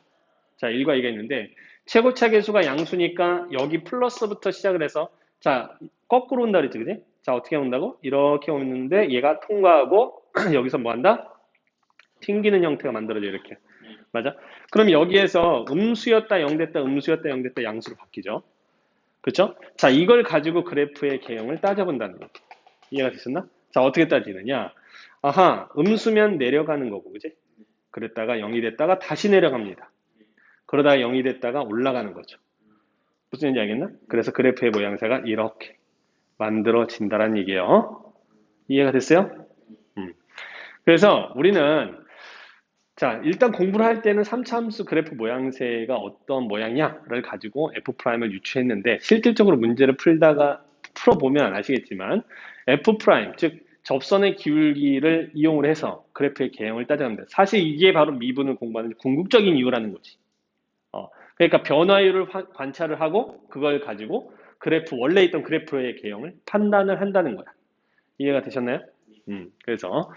자, 1과 2가 있는데 최고차 계수가 양수니까 여기 플러스부터 시작을 해서 자, 거꾸로 온다 그랬지, 그지? 자, 어떻게 온다고? 이렇게 오는데 얘가 통과하고 여기서 뭐 한다? 튕기는 형태가 만들어져 이렇게. 맞아? 그럼 여기에서 음수였다 0 됐다 음수였다 0 됐다 양수로 바뀌죠. 그렇죠? 자, 이걸 가지고 그래프의 개형을 따져본다는 거. 이해가 되셨나? 자, 어떻게 따지느냐? 아하, 음수면 내려가는 거고, 그지? 그랬다가 0이 됐다가 다시 내려갑니다. 그러다가 0이 됐다가 올라가는 거죠. 무슨 얘기인지 알겠나? 그래서 그래프의 모양새가 이렇게 만들어진다는 얘기예요. 이해가 됐어요? 그래서 우리는 자, 일단 공부를 할 때는 3차 함수 그래프 모양새가 어떤 모양이냐를 가지고 F'을 유추했는데 실질적으로 문제를 풀어보면 아시겠지만 F', 즉 접선의 기울기를 이용을 해서 그래프의 개형을 따져갑니다. 사실 이게 바로 미분을 공부하는 궁극적인 이유라는 거지. 그러니까 변화율을 관찰을 하고 그걸 가지고 원래 있던 그래프의 개형을 판단을 한다는 거야. 이해가 되셨나요? 그래서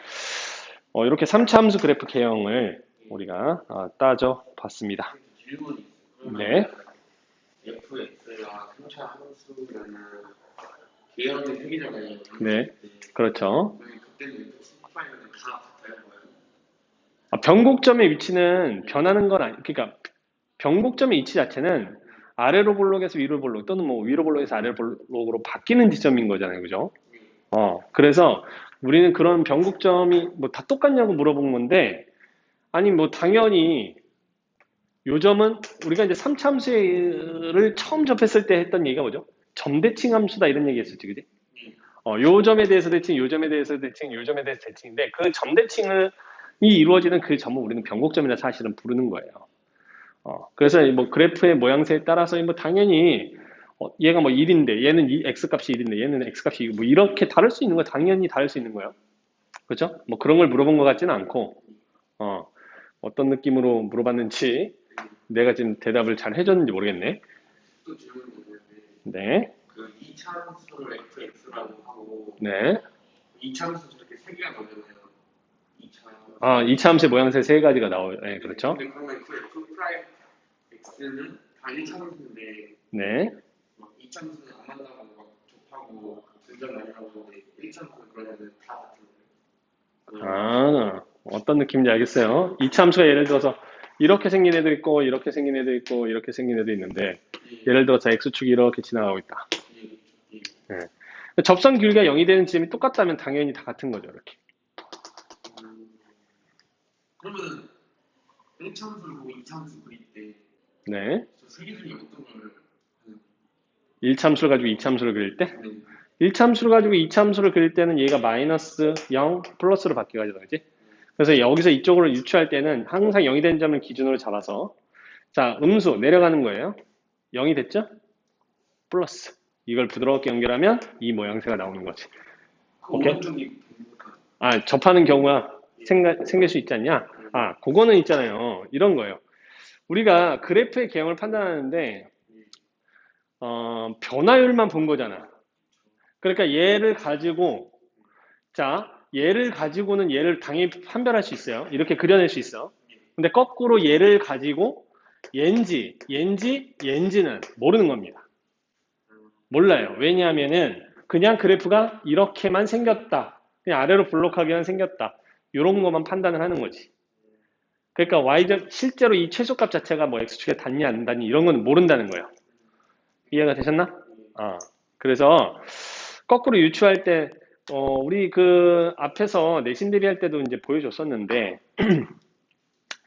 이렇게 3차 함수 그래프 개형을 우리가 따져봤습니다. 질문이 있어요. 네. fx가 3차 함수라는 개형이 생기잖아요. 네. 그렇죠. 그때는 f'는 다 같아요. 변곡점의 위치는 변하는 건 그러니까 변곡점의 위치 자체는 아래로 볼록에서 위로 볼록 또는 뭐 위로 볼록에서 아래로 볼록으로 바뀌는 지점인 거잖아요. 그죠? 그래서 우리는 그런 변곡점이 뭐 다 똑같냐고 물어본 건데 아니 뭐 당연히 요점은 우리가 이제 3차 함수를 처음 접했을 때 했던 얘기가 뭐죠? 점대칭 함수다 이런 얘기 했었지, 그지? 요 점에 대해서 대칭, 요 점에 대해서 대칭, 요 점에 대해서 대칭인데 그 점대칭이 이루어지는 그 점을 우리는 변곡점이라 사실은 부르는 거예요. 그래서 뭐 그래프의 모양새에 따라서 뭐 당연히 얘가 뭐 1인데 얘는 x값이 1인데 얘는 x값이 2, 뭐 이렇게 다를 수 있는 거 당연히 다를 수 있는 거예요. 그렇죠? 뭐 그런 걸 물어본 것 같지는 않고 어떤 느낌으로 물어봤는지 내가 지금 대답을 잘 해줬는지 모르겠네. 또 질문이 있는데 네. 그 2차 함수를 fx라고 하고 네. 2차 함수 저렇게 3개가 나오잖아요. 2차 함수의 모양새 3가지가 나와요. 네, 그렇죠. 근데 그러면 그 f' x는 다 1차 함수인데 네. 2차 함수는 안 만나고 막 좁하고 분점 많이 나오고 1차 함수는 그러면은 다 같은 거예요. 어떤 느낌인지 알겠어요. 2차 함수가 예를 들어서 이렇게 생긴 애도 있고 이렇게 생긴 애도 있고 이렇게 생긴 애도 있는데 예를 들어서 x축이 이렇게 지나가고 있다. 네. 접선 길이가 0이 되는 지점이 똑같다면 당연히 다 같은 거죠. 이렇게. 그러면 1차 함수를 보고 2차 함수 그릴 때 네. 저 세 개 중에 어떤 걸 하는 1차 함수를 가지고 2차 함수를 그릴 때? 네. 1차 함수를 가지고 2차 함수를 그릴 때는 얘가 마이너스 0 플러스로 바뀌어가지고 그지? 그래서 여기서 이쪽으로 유추할 때는 항상 0이 되는 점을 기준으로 잡아서 자 음수 내려가는 거예요. 0이 됐죠? 플러스 이걸 부드럽게 연결하면 이 모양새가 나오는 거지. 오케이? 접하는 경우가 생길 수 있지 않냐? 그거는 있잖아요. 이런 거예요. 우리가 그래프의 개형을 판단하는데 변화율만 본 거잖아. 그러니까 얘를 가지고 얘를 가지고는 얘를 당연히 판별할 수 있어요. 이렇게 그려낼 수 있어. 근데 거꾸로 얘를 가지고 옌지는 모르는 겁니다. 몰라요. 왜냐하면은 그냥 그래프가 이렇게만 생겼다. 그냥 아래로 블록하기만 생겼다. 이런 것만 판단을 하는 거지. 그러니까 y절 실제로 이 최소값 자체가 뭐 x축에 닿니 안 닿니 이런 건 모른다는 거예요. 이해가 되셨나? 그래서 거꾸로 유추할 때 우리 그 앞에서 내신 대비할 때도 이제 보여줬었는데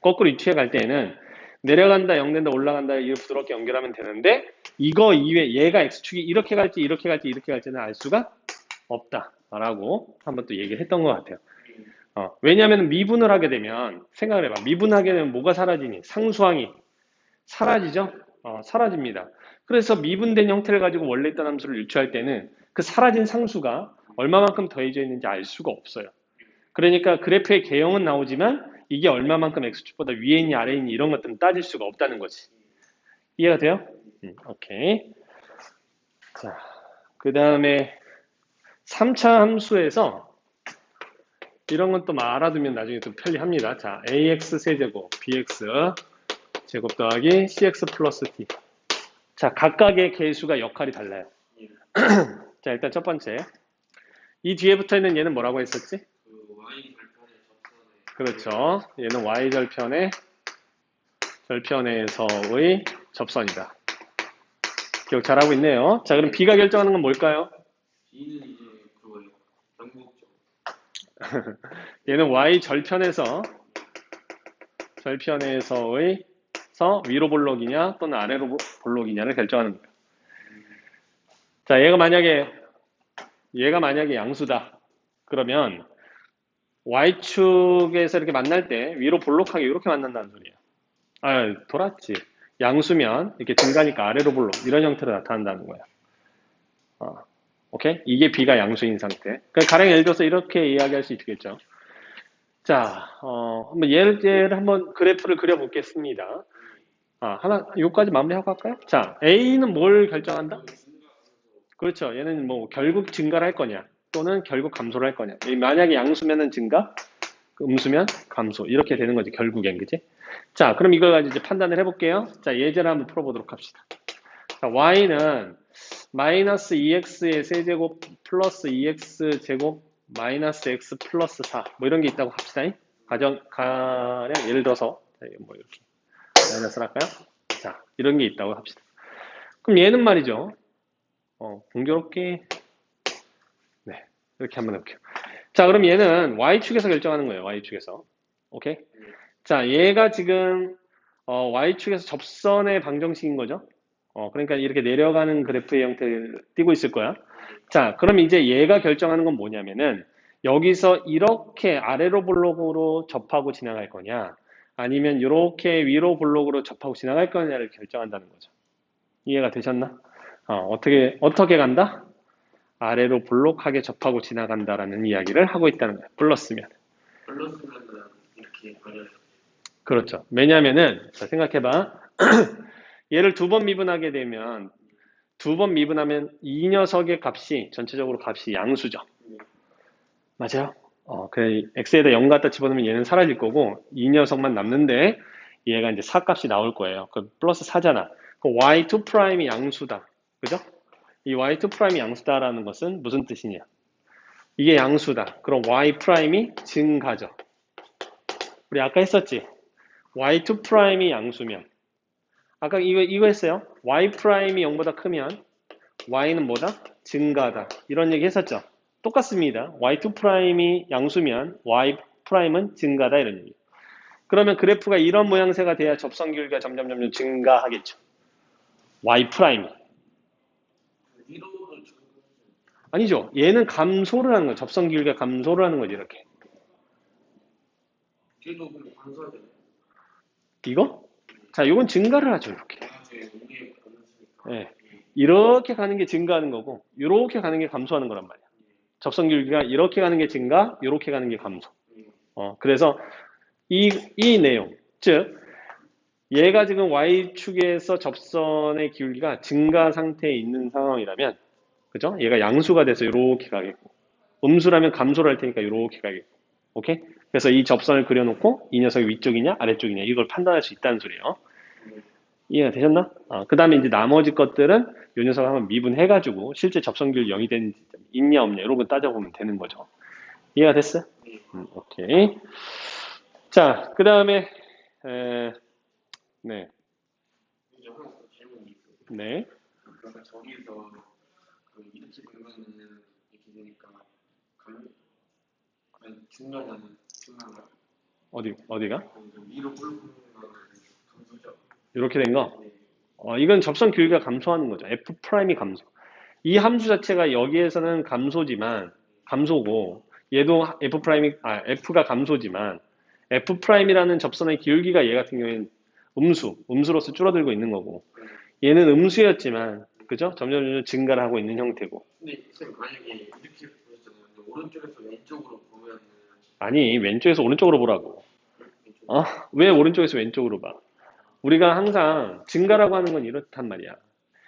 거꾸로 유추해 갈 때에는 내려간다, 0 된다, 올라간다 이걸 부드럽게 연결하면 되는데 이거 이외에 얘가 x축이 이렇게 갈지 이렇게 갈지 이렇게 갈지는 알 수가 없다라고 한번 또 얘기를 했던 것 같아요. 왜냐하면 미분을 하게 되면 생각을 해봐. 미분하게 되면 뭐가 사라지니? 상수항이 사라지죠? 사라집니다. 그래서 미분된 형태를 가지고 원래 있던 함수를 유추할 때는 그 사라진 상수가 얼마만큼 더해져 있는지 알 수가 없어요. 그러니까 그래프의 개형은 나오지만 이게 얼마만큼 x축보다 위에 있니 아래에 있니 이런 것들은 따질 수가 없다는 거지. 이해가 돼요? 오케이. 자, 그 다음에 3차 함수에서 이런 건 또 알아두면 나중에 좀 편리합니다. 자, ax 세제곱, bx 제곱 더하기 cx 플러스 t. 자, 각각의 개수가 역할이 달라요. 자, 일단 첫 번째. 이 뒤에 붙어 있는 얘는 뭐라고 했었지? 그렇죠. 얘는 절편에서의 접선이다. 기억 잘하고 있네요. 자, 그럼 b가 결정하는 건 뭘까요? b는 이제 그거예요. 변곡점. 얘는 y 절편에서의 위로 볼록이냐 또는 아래로 볼록이냐를 결정하는 거예요. 자, 얘가 만약에 양수다. 그러면 y축에서 이렇게 만날 때 위로 볼록하게 이렇게 만난다는 소리예요. 돌았지. 양수면 이렇게 증가니까 아래로 볼록 이런 형태로 나타난다는 거예요. 오케이? 이게 b가 양수인 상태. 가령 예를 들어서 이렇게 이야기할 수 있겠죠. 자, 한번 예를 한번 그래프를 그려보겠습니다. 요까지 마무리하고 할까요? 자, A는 뭘 결정한다? 그렇죠. 얘는 뭐 결국 증가를 할 거냐, 또는 결국 감소를 할 거냐. 만약에 양수면은 증가, 음수면 감소. 이렇게 되는 거지, 결국엔. 그지? 자, 그럼 이걸 가지고 이제 판단을 해볼게요. 자, 예제를 한번 풀어보도록 합시다. 자, y는 마이너스 2x의 세제곱 플러스 2x 제곱 마이너스 x 플러스 4 뭐 이런 게 있다고 합시다. 가령 예를 들어서 뭐 이렇게 마이너스를 할까요? 자, 이런 게 있다고 합시다. 그럼 얘는 말이죠. 공교롭게 네, 이렇게 한번 해볼게요. 자, 그럼 얘는 y축에서 결정하는 거예요. y축에서. 오케이? 자, 얘가 지금 y축에서 접선의 방정식인 거죠. 그러니까 이렇게 내려가는 그래프의 형태를 띄고 있을 거야. 자, 그럼 이제 얘가 결정하는 건 뭐냐면은 여기서 이렇게 아래로 볼록으로 접하고 지나갈 거냐, 아니면 이렇게 위로 볼록으로 접하고 지나갈 거냐를 결정한다는 거죠. 이해가 되셨나? 어떻게 간다? 아래로 볼록하게 접하고 지나간다라는 이야기를 하고 있다는 거예요. 플러스면 이렇게 버려요. 그렇죠. 왜냐면은 자, 생각해봐. 얘를 두 번 미분하게 되면 이 녀석의 값이 전체적으로 값이 양수죠. 맞아요? x에다 0 갖다 집어넣으면 얘는 사라질 거고 이 녀석만 남는데 얘가 이제 4 값이 나올 거예요. 그 플러스 4잖아. 그 y2'이 양수다. 그죠? 이 y2'이 양수다라는 것은 무슨 뜻이냐? 이게 양수다. 그럼 y''이 증가죠. 우리 아까 했었지? y2'이 양수면 아까 이거 했어요. y''이 0보다 크면 y는 뭐다? 증가다. 이런 얘기 했었죠. 똑같습니다. y2'이 양수면 y''은 증가다 이런 얘기. 그러면 그래프가 이런 모양새가 돼야 접선 길이가 점점 증가하겠죠. y'. 아니죠. 얘는 감소를 하는 거예요. 접선 길이가 감소를 하는 거지 이렇게. 뒤도 감소하죠. 이거? 자, 이건 증가를 하죠 이렇게. 네. 이렇게 가는 게 증가하는 거고 이렇게 가는 게 감소하는 거란 말이야. 접선 길이가 이렇게 가는 게 증가, 이렇게 가는 게 감소. 그래서 이 내용, 즉 얘가 지금 y축에서 접선의 기울기가 증가 상태에 있는 상황이라면, 그죠? 얘가 양수가 돼서 이렇게 가겠고, 음수라면 감소를 할 테니까 이렇게 가겠고, 오케이? 그래서 이 접선을 그려놓고 이 녀석이 위쪽이냐 아래쪽이냐 이걸 판단할 수 있다는 소리예요. 이해가 되셨나? 그 다음에 이제 나머지 것들은 요 녀석을 한번 미분해가지고 실제 접선기율 0이 되는지 있냐 없냐 이런 거 따져보면 되는 거죠. 이해가 됐어? 오케이. 자, 그 다음에 네, 이제 하나 더 질문이 있어요. 네. 그러니까 저기서 그 이렇게 보면은 이렇게 되니까 중간은 중간가 어디가? 위로 뿔는 거는 감소죠. 이렇게 된 거? 네. 이건 접선 길이가 감소하는 거죠. F 프라임이 감소. 이 함수 자체가 여기에서는 감소고, 얘도 F 프라임이, F가 감소지만, F 프라임이라는 접선의 기울기가 얘 같은 경우에는 음수로서 줄어들고 있는 거고, 얘는 음수였지만, 그죠? 점점 증가를 하고 있는 형태고. 근데 쌤 만약에 이렇게 보셨잖아요. 근데 오른쪽에서 왼쪽으로 보면은 아니, 왼쪽에서 오른쪽으로 보라고. 왜 오른쪽에서 왼쪽으로 봐? 우리가 항상 증가라고 하는 건 이렇단 말이야.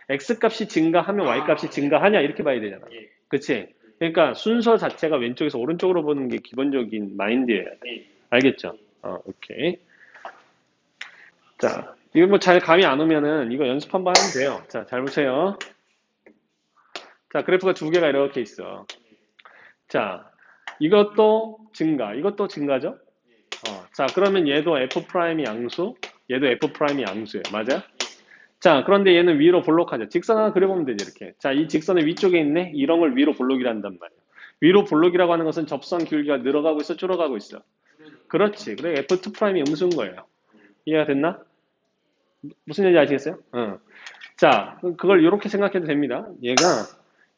X값이 증가하면 Y값이 증가하냐 이렇게 봐야 되잖아. 예. 그치? 그러니까 순서 자체가 왼쪽에서 오른쪽으로 보는 게 기본적인 마인드예요. 예. 알겠죠? 오케이. 자, 이거 뭐 잘 감이 안 오면은 이거 연습 한번 하면 돼요. 자, 잘 보세요. 자, 그래프가 두 개가 이렇게 있어. 자, 이것도 이것도 증가죠? 자, 그러면 얘도 F 프라임이 양수, 얘도 F 프라임이 양수예요. 맞아요? 자, 그런데 얘는 위로 볼록하죠. 직선 하나 그려보면 되지, 이렇게. 자, 이 직선의 위쪽에 있네? 이런 걸 위로 볼록이란단 말이에요. 위로 볼록이라고 하는 것은 접선 기울기가 늘어가고 있어, 줄어가고 있어. 그렇지. 그래, F2 프라임이 음수인 거예요. 이해가 됐나? 무슨 얘기인지 아시겠어요? 자, 그걸 이렇게 생각해도 됩니다.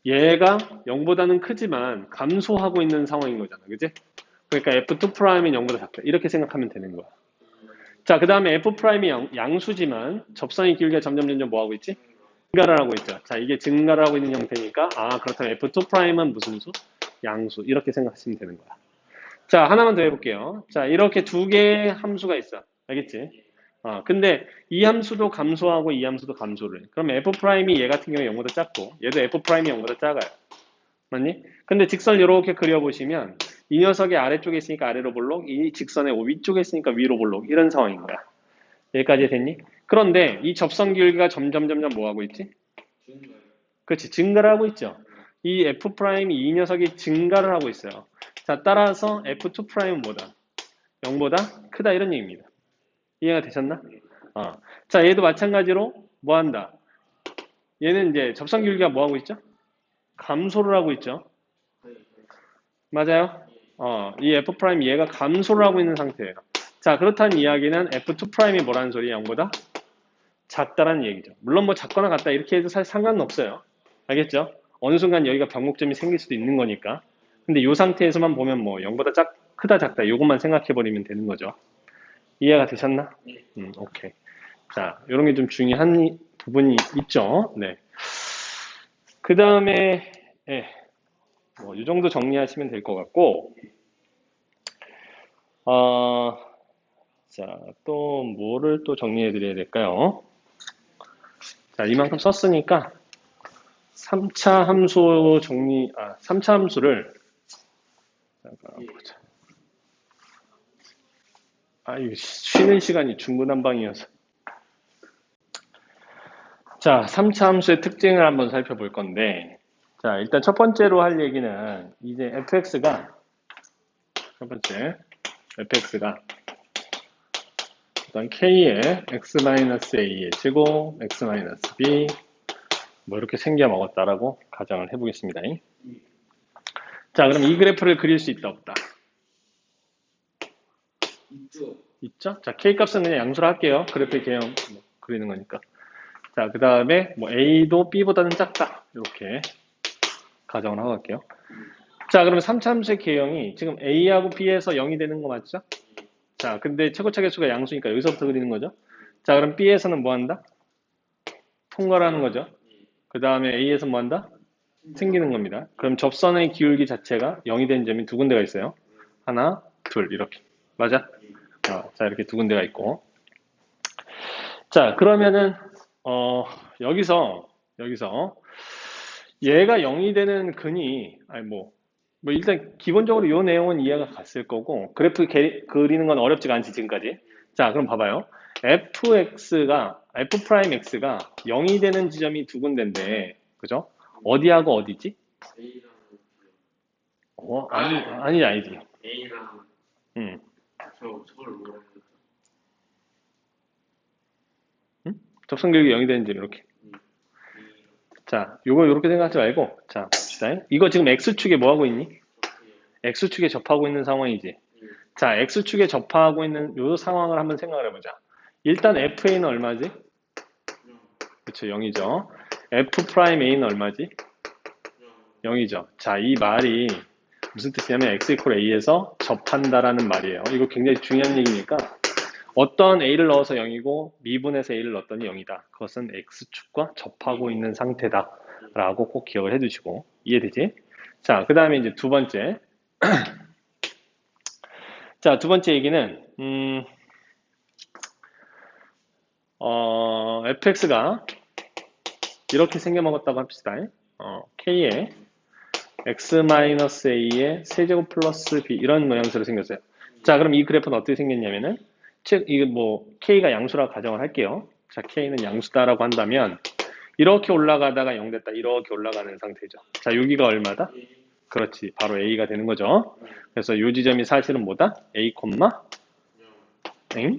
얘가 0보다는 크지만 감소하고 있는 상황인 거잖아. 그지? 그러니까 F2 프라임이 0보다 작다. 이렇게 생각하면 되는 거야. 자, 그 다음에 F 프라임이 양수지만 접선의 기울기가 점점 뭐 하고 있지? 증가를 하고 있죠. 자, 이게 증가를 하고 있는 형태니까 그렇다면 F2 프라임은 무슨 수? 양수. 이렇게 생각하시면 되는 거야. 자, 하나만 더 해볼게요. 자, 이렇게 두 개의 함수가 있어. 알겠지? 근데 이 함수도 감소하고 이 함수도 감소를 해. 그럼 F 프라임이 얘 같은 경우에 0보다 작고 얘도 F 프라임이 0보다 작아요. 맞니? 근데 직선을 이렇게 그려보시면 이 녀석이 아래쪽에 있으니까 아래로 볼록, 이 직선의 위쪽에 있으니까 위로 볼록 이런 상황인 거야. 여기까지 됐니? 그런데 이 접선 기울기가 점점 뭐 하고 있지? 그렇지, 증가를 하고 있죠. 이 F 프라임이 이 녀석이 증가를 하고 있어요. 자, 따라서 F2 프라임은 뭐다? 0보다 크다 이런 얘기입니다. 이해가 되셨나? 자, 얘도 마찬가지로 뭐 한다? 얘는 이제 접선 기울기가 뭐 하고 있죠? 감소를 하고 있죠. 맞아요? 이 F 프라임 얘가 감소를 하고 있는 상태예요. 자, 그렇다는 이야기는 F2 프라임이 뭐라는 소리야? 0보다 작다라는 얘기죠. 물론 뭐 작거나 같다 이렇게 해도 사실 상관은 없어요. 알겠죠? 어느 순간 여기가 변곡점이 생길 수도 있는 거니까. 근데 이 상태에서만 보면 뭐 0보다 크다 작다 이것만 생각해 버리면 되는 거죠. 이해가 되셨나? 오케이. 자, 이런 게 좀 중요한 부분이 있죠. 네. 그 다음에 뭐 이 정도 정리하시면 될 것 같고, 자, 또 뭐를 또 정리해 드려야 될까요? 자, 이만큼 썼으니까 3차 함수 3차 함수를 잠깐 보자. 이거 쉬는 시간이 중구난방이어서. 자, 3차 함수의 특징을 한번 살펴볼 건데, 자, 일단 첫 번째로 할 얘기는 이제 fx가 첫 번째 fx가 일단 k의 x-a의 제곱 x-b 뭐 이렇게 생겨 먹었다라고 가정을 해보겠습니다. 자, 그럼 이 그래프를 그릴 수 있다 없다? 있죠? 자, k 값은 그냥 양수로 할게요. 그래프의 개형 그리는 거니까. 자, 그 다음에 뭐 a도 b보다는 작다 이렇게 가정을 하고 갈게요. 자, 그러면 3차 함수의 개형이 지금 a하고 b에서 0이 되는 거 맞죠? 자, 근데 최고차 개수가 양수니까 여기서부터 그리는 거죠. 자, 그럼 b에서는 뭐 한다? 통과를 하는 거죠. 그 다음에 a에서 뭐 한다? 생기는 겁니다. 그럼 접선의 기울기 자체가 0이 되는 점이 두 군데가 있어요. 하나, 둘 이렇게. 맞아? 자, 이렇게 두 군데가 있고. 자, 그러면은 여기서 얘가 0이 되는 근이 뭐 일단 기본적으로 이 내용은 이해가 갔을 거고 그래프 그리는 건 어렵지가 않지 지금까지. 자, 그럼 봐봐요. f 프라임 x가 0이 되는 지점이 두 군데인데, 그죠? 어디하고 어디지? A랑 아니지. A랑 응. 저걸 뭐라 해야 되죠? 응? 접선교육이 0이 되는 지점 이렇게. 자, 요거 이렇게 생각하지 말고, 자, 봅시다. 이거 지금 x축에 뭐 하고 있니? x축에 접하고 있는 상황이지. 자, x축에 접하고 있는 요 상황을 한번 생각을 해보자. 일단 fa는 얼마지? 그쵸, 0이죠. f 프라임 a는 얼마지? 0이죠. 자, 이 말이 무슨 뜻이냐면 x 이퀄 a에서 접한다라는 말이에요. 이거 굉장히 중요한 얘기니까 어떤 a를 넣어서 0이고 미분해서 a를 넣었더니 0이다. 그것은 x축과 접하고 있는 상태다. 라고 꼭 기억을 해두시고 이해되지? 자, 그 다음에 이제 두 번째. 자, 두 번째 얘기는 fx가 이렇게 생겨먹었다고 합시다. k에 x-a의 세제곱 플러스 b 이런 모양새로 생겼어요. 자, 그럼 이 그래프는 어떻게 생겼냐면은 이게 뭐 k가 양수라고 가정을 할게요. 자, k는 양수다라고 한다면 이렇게 올라가다가 0 됐다. 이렇게 올라가는 상태죠. 자, 여기가 얼마다? 그렇지. 바로 a가 되는 거죠. 그래서 이 지점이 사실은 뭐다? a, a,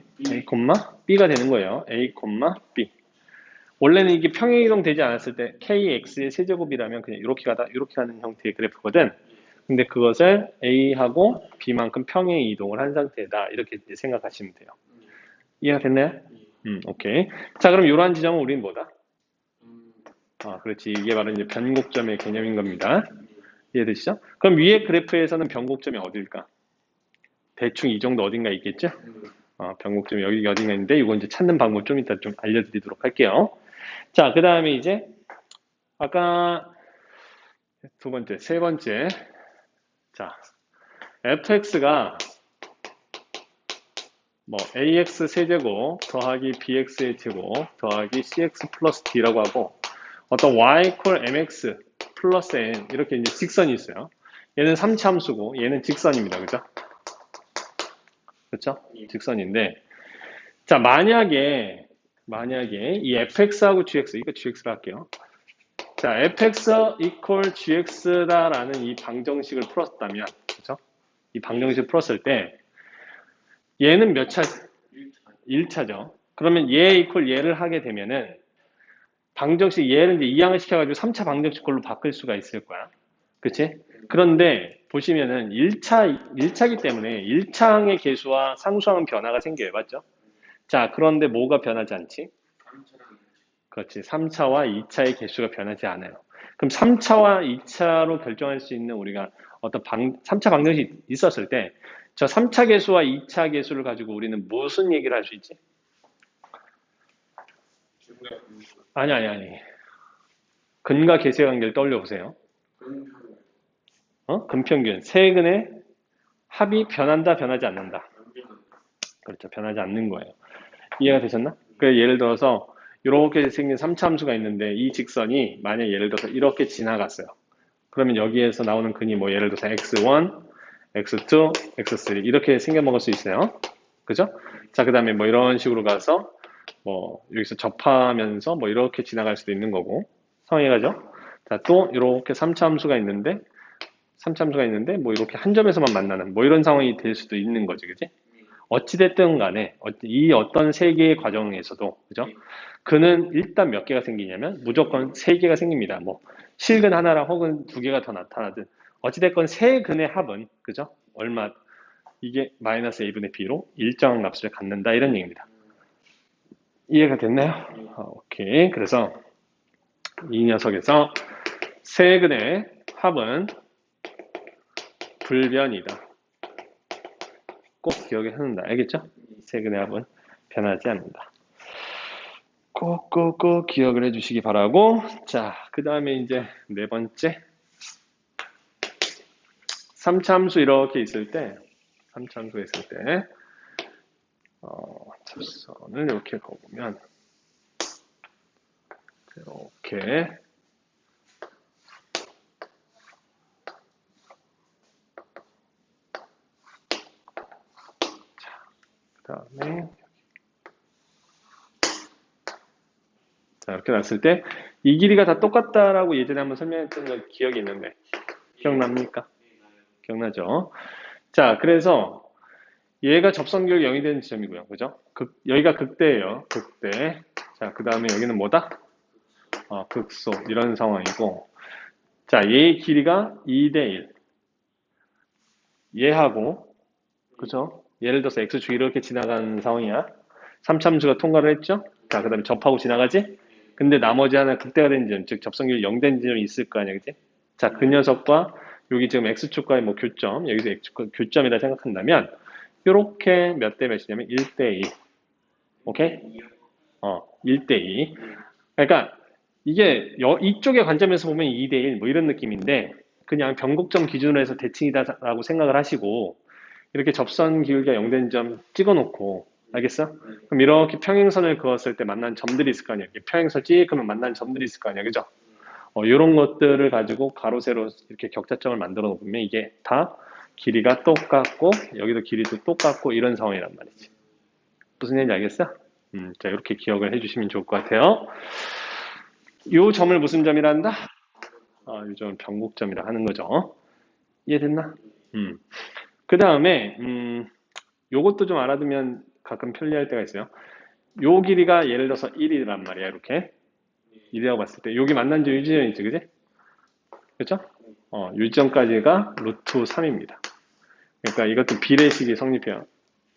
b가 되는 거예요. a, b. 원래는 이게 평행이동 되지 않았을 때 kx의 세제곱이라면 그냥 이렇게 가다 이렇게 가는 형태의 그래프거든. 근데 그것을 a하고 b만큼 평행 이동을 한 상태다. 이렇게 이제 생각하시면 돼요. 이해가 됐나요? 오케이. 자, 그럼 이러한 지점은 우리는 뭐다? 그렇지. 이게 바로 이제 변곡점의 개념인 겁니다. 이해되시죠? 그럼 위에 그래프에서는 변곡점이 어딜까? 대충 이 정도 어딘가 있겠죠? 변곡점이 여기 어딘가 있는데 이거 이제 찾는 방법 좀 이따 좀 알려드리도록 할게요. 자, 그 다음에 이제 아까 두 번째, 세 번째. 자, fx가 뭐 ax 세제곱 더하기 bx의 제곱 더하기 cx 플러스 d라고 하고 어떤 y equal mx 플러스 n 이렇게 이제 직선이 있어요. 얘는 3차 함수고 얘는 직선입니다. 그죠? 그렇죠? 직선인데 자, 만약에 이 fx하고 gx 이거 gx로 할게요. 자, fx equal gx다라는 이 방정식을 풀었다면 그렇죠? 이 방정식을 풀었을 때 얘는 몇 차? 1차죠. 그러면 얘 이퀄 얘를 하게 되면은 방정식 얘를 이제 이항을 시켜가지고 3차 방정식 걸로 바꿀 수가 있을 거야. 그치? 그런데 보시면은 1차기 때문에 1차항의 계수와 상수항은 변화가 생겨요. 맞죠? 자, 그런데 뭐가 변하지 않지? 그렇지. 3차와 2차의 개수가 변하지 않아요. 그럼 3차와 2차로 결정할 수 있는 우리가 어떤 3차 방정식이 있었을 때 저 3차 계수와 2차 계수를 가지고 우리는 무슨 얘기를 할 수 있지? 아니. 근과 계수의 관계를 떠올려 보세요. 근평균. 세근의 합이 변한다, 변하지 않는다. 그렇죠. 변하지 않는 거예요. 이해가 되셨나? 그래서 예를 들어서 이렇게 생긴 3차 함수가 있는데 이 직선이 만약 예를 들어서 이렇게 지나갔어요. 그러면 여기에서 나오는 근이 뭐 예를 들어서 x1, x2, x3 이렇게 생겨 먹을 수 있어요. 그죠? 자, 그 다음에 뭐 이런 식으로 가서 뭐 여기서 접하면서 뭐 이렇게 지나갈 수도 있는 거고 성해가죠. 자, 또 이렇게 3차 함수가 있는데 뭐 이렇게 한 점에서만 만나는 뭐 이런 상황이 될 수도 있는 거지, 그지? 어찌됐든 간에 이 어떤 세 개의 과정에서도 그죠? 그는 일단 몇 개가 생기냐면 무조건 세 개가 생깁니다. 뭐 실근 하나랑 혹은 두 개가 더 나타나든 어찌됐건 세 근의 합은 그죠? 얼마 이게 마이너스 a분의 b로 일정한 값을 갖는다 이런 얘기입니다. 이해가 됐나요? 오케이. 그래서 이 녀석에서 세 근의 합은 불변이다. 꼭 기억에 해놓는다. 알겠죠? 세 근의 합은 변하지 않는다. 꼭 기억을 해주시기 바라고. 자, 그 다음에 이제 네 번째. 3차 함수 이렇게 있을 때, 3차 함수가 있을 때, 접선을 이렇게 보면, 이렇게, 그다음에 자, 이렇게 놨을 때 이 길이가 다 똑같다라고 예전에 한번 설명했던 거 기억이 있는데 기억납니까? 기억나죠? 자, 그래서 얘가 접선교역 0이 되는 지점이고요. 그죠? 여기가 극대예요. 극대. 자, 그 다음에 여기는 뭐다? 극소. 이런 상황이고. 자, 얘의 길이가 2대 1. 얘하고, 그죠? 예를 들어서 x축 이렇게 지나가는 상황이야. 3참수가 통과를 했죠? 자, 그 다음에 접하고 지나가지? 근데 나머지 하나 극대가 된 지점, 즉 접선교역 0 된 지점이 있을 거 아니야, 그지? 자, 그 녀석과 여기 지금 x축과의 뭐 교점, 여기서 x축과 교점이라 생각한다면 요렇게 몇 대 몇이냐면 1대 2. 오케이? 1대 2. 그러니까 이게 이쪽의 관점에서 보면 2대 1 뭐 이런 느낌인데 그냥 변곡점 기준으로 해서 대칭이다라고 생각을 하시고 이렇게 접선 기울기가 0 된 점 찍어놓고 알겠어? 그럼 이렇게 평행선을 그었을 때 만난 점들이 있을 거 아니야. 이렇게 평행선 찍으면 만난 점들이 있을 거 아니야. 그죠? 이런 것들을 가지고 가로, 세로 이렇게 격자점을 만들어 놓으면 이게 다 길이가 똑같고 여기도 길이도 똑같고 이런 상황이란 말이지. 무슨 얘기인지 알겠어? 자, 이렇게 기억을 해주시면 좋을 것 같아요. 이 점을 무슨 점이라 한다? 이 점을 변곡점이라 하는 거죠. 이해됐나? 그 다음에 요것도 좀 알아두면 가끔 편리할 때가 있어요. 요 길이가 예를 들어서 1이란 말이야. 이렇게 1이라고 봤을 때 여기 만난 점 유지점이 있지, 그지? 그렇죠? 유지점까지가 루트 3입니다. 그러니까 이것도 비례식이 성립해요.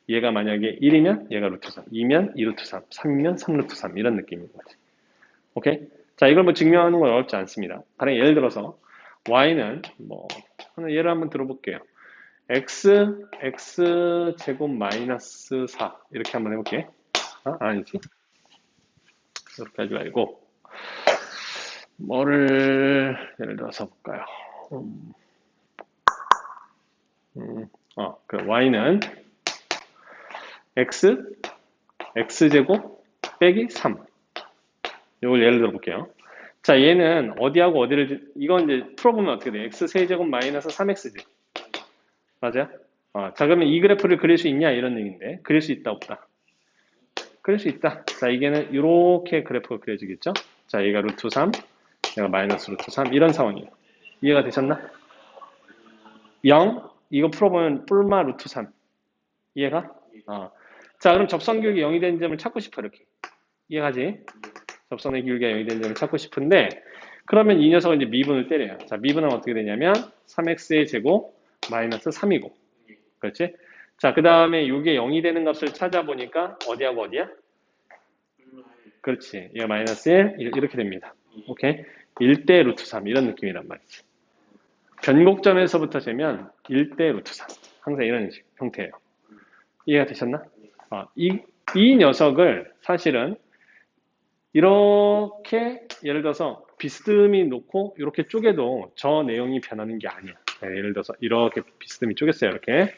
얘가 만약에 1이면 얘가 루트 3, 2면 2루트 3, 3이면 3루트 3 이런 느낌인 거지. 오케이? 자, 이걸 뭐 증명하는 건 어렵지 않습니다. 다른 예를 들어서 y는 뭐 하나 예를 한번 들어볼게요. x 제곱 마이너스 4 이렇게 한번 해볼게. 아니지. 이렇게 하지 말고 뭐를 예를 들어서 볼까요? 그 y는 x제곱 빼기 3. 이걸 예를 들어 볼게요. 자, 얘는 어디하고 어디를, 이건 이제 풀어보면 어떻게 돼? x세제곱 마이너스 3x지. 맞아요? 자, 그러면 이 그래프를 그릴 수 있냐? 이런 얘기인데. 그릴 수 있다, 없다? 그릴 수 있다. 자, 이게는 이렇게 그래프가 그려지겠죠? 자, 얘가 루트 3, 얘가 마이너스 루트 3, 이런 상황이에요. 이해가 되셨나? 0, 이거 풀어보면 뿔마 루트 3. 이해가? 자, 그럼 접선 기울기 0이 되는 점을 찾고 싶어, 이렇게. 이해가지? 접선의 기울기가 0이 되는 점을 찾고 싶은데, 그러면 이 녀석은 이제 미분을 때려요. 자, 미분은 어떻게 되냐면, 3x의 제곱 마이너스 3이고. 그렇지? 자, 그 다음에 이게 0이 되는 값을 찾아보니까, 어디하고 어디야? 그렇지. 얘가 마이너스 1, 이렇게 됩니다. 오케이? 1대 루트 3, 이런 느낌이란 말이지. 변곡점에서부터 재면 1대 루트 3. 항상 이런 형태예요. 이해가 되셨나? 이 녀석을 사실은 이렇게 예를 들어서 비스듬히 놓고 이렇게 쪼개도 저 내용이 변하는 게 아니야. 네, 예를 들어서 이렇게 비스듬히 쪼갰어요. 이렇게.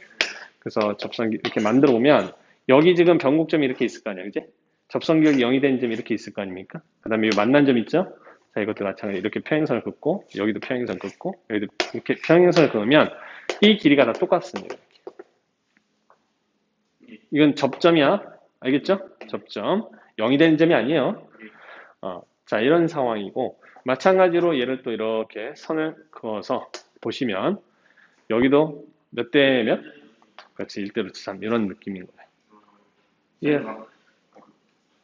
그래서 접선 이렇게 만들어 보면 여기 지금 변곡점이 이렇게 있을 거 아니야. 그지? 접선 기울기 0이 된 점이 이렇게 있을 거 아닙니까? 그 다음에 이 만난 점 있죠? 자, 이것도 마찬가지로 이렇게 평행선을 긋고 여기도 평행선 긋고 여기도 이렇게 평행선을 그으면 이 길이가 다 똑같습니다. 이건 접점이야. 알겠죠? 접점. 0이 되는 점이 아니에요. 자, 이런 상황이고 마찬가지로 얘를 또 이렇게 선을 그어서 보시면 여기도 몇 대 몇? 그렇지, 1대 루트 3 이런 느낌인 거예요. 예.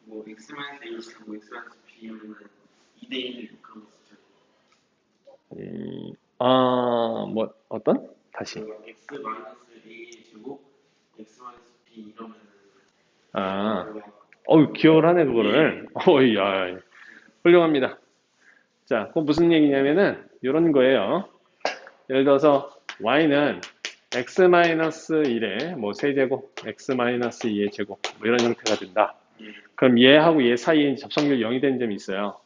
뭐 x-a 뭐 x-b는 2대 1 그런 거 있었죠. 뭐 어떤? 다시. x-a 제곱 x-b 이러면 기억을 하네 그거를. 야, 훌륭합니다. 자, 그 무슨 얘기냐면은 이런 거예요. 예를 들어서 y는 x-1의 뭐 세제곱, x-2의 제곱 뭐 이런 형태가 된다. 그럼 얘하고 얘 사이에 접선율 0이 되는 점이 있어요.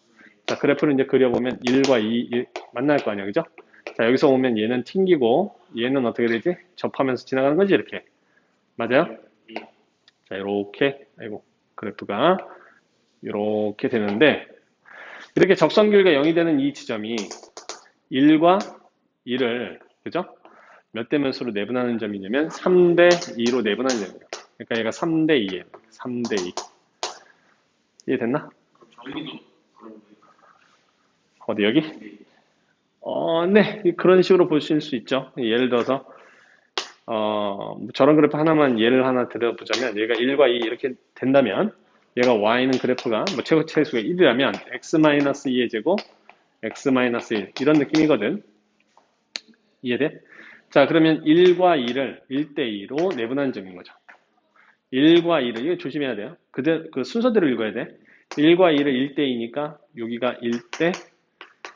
자, 그래프를 이제 그려보면 1과 2 만날 거 아니야, 그죠? 자, 여기서 오면 얘는 튕기고 얘는 어떻게 되지? 접하면서 지나가는 거지, 이렇게. 맞아요? 자, 이렇게 그래프가 이렇게 되는데 이렇게 접선距離가 0이 되는 이 지점이 1과 2를 그죠? 몇 대 몇으로 내분하는 점이냐면 3대 2로 내분하는 점이에요. 그러니까 얘가 3대 2예요. 3대 2. 이해됐나? 정리도 그런 어디 여기? 네. 그런 식으로 보실 수 있죠. 예를 들어서 저런 그래프 하나만 예를 하나 들어보자면 얘가 1과 2 이렇게 된다면 얘가 y는 그래프가 뭐 최소가 1이라면 x-2의 제곱 x-1 이런 느낌이거든. 이해돼? 자, 그러면 1과 2를 1대 2로 내분한 점인 거죠. 1과 2를 이거 조심해야 돼요. 그 순서대로 읽어야 돼. 1과 2를 1대2니까 여기가 1대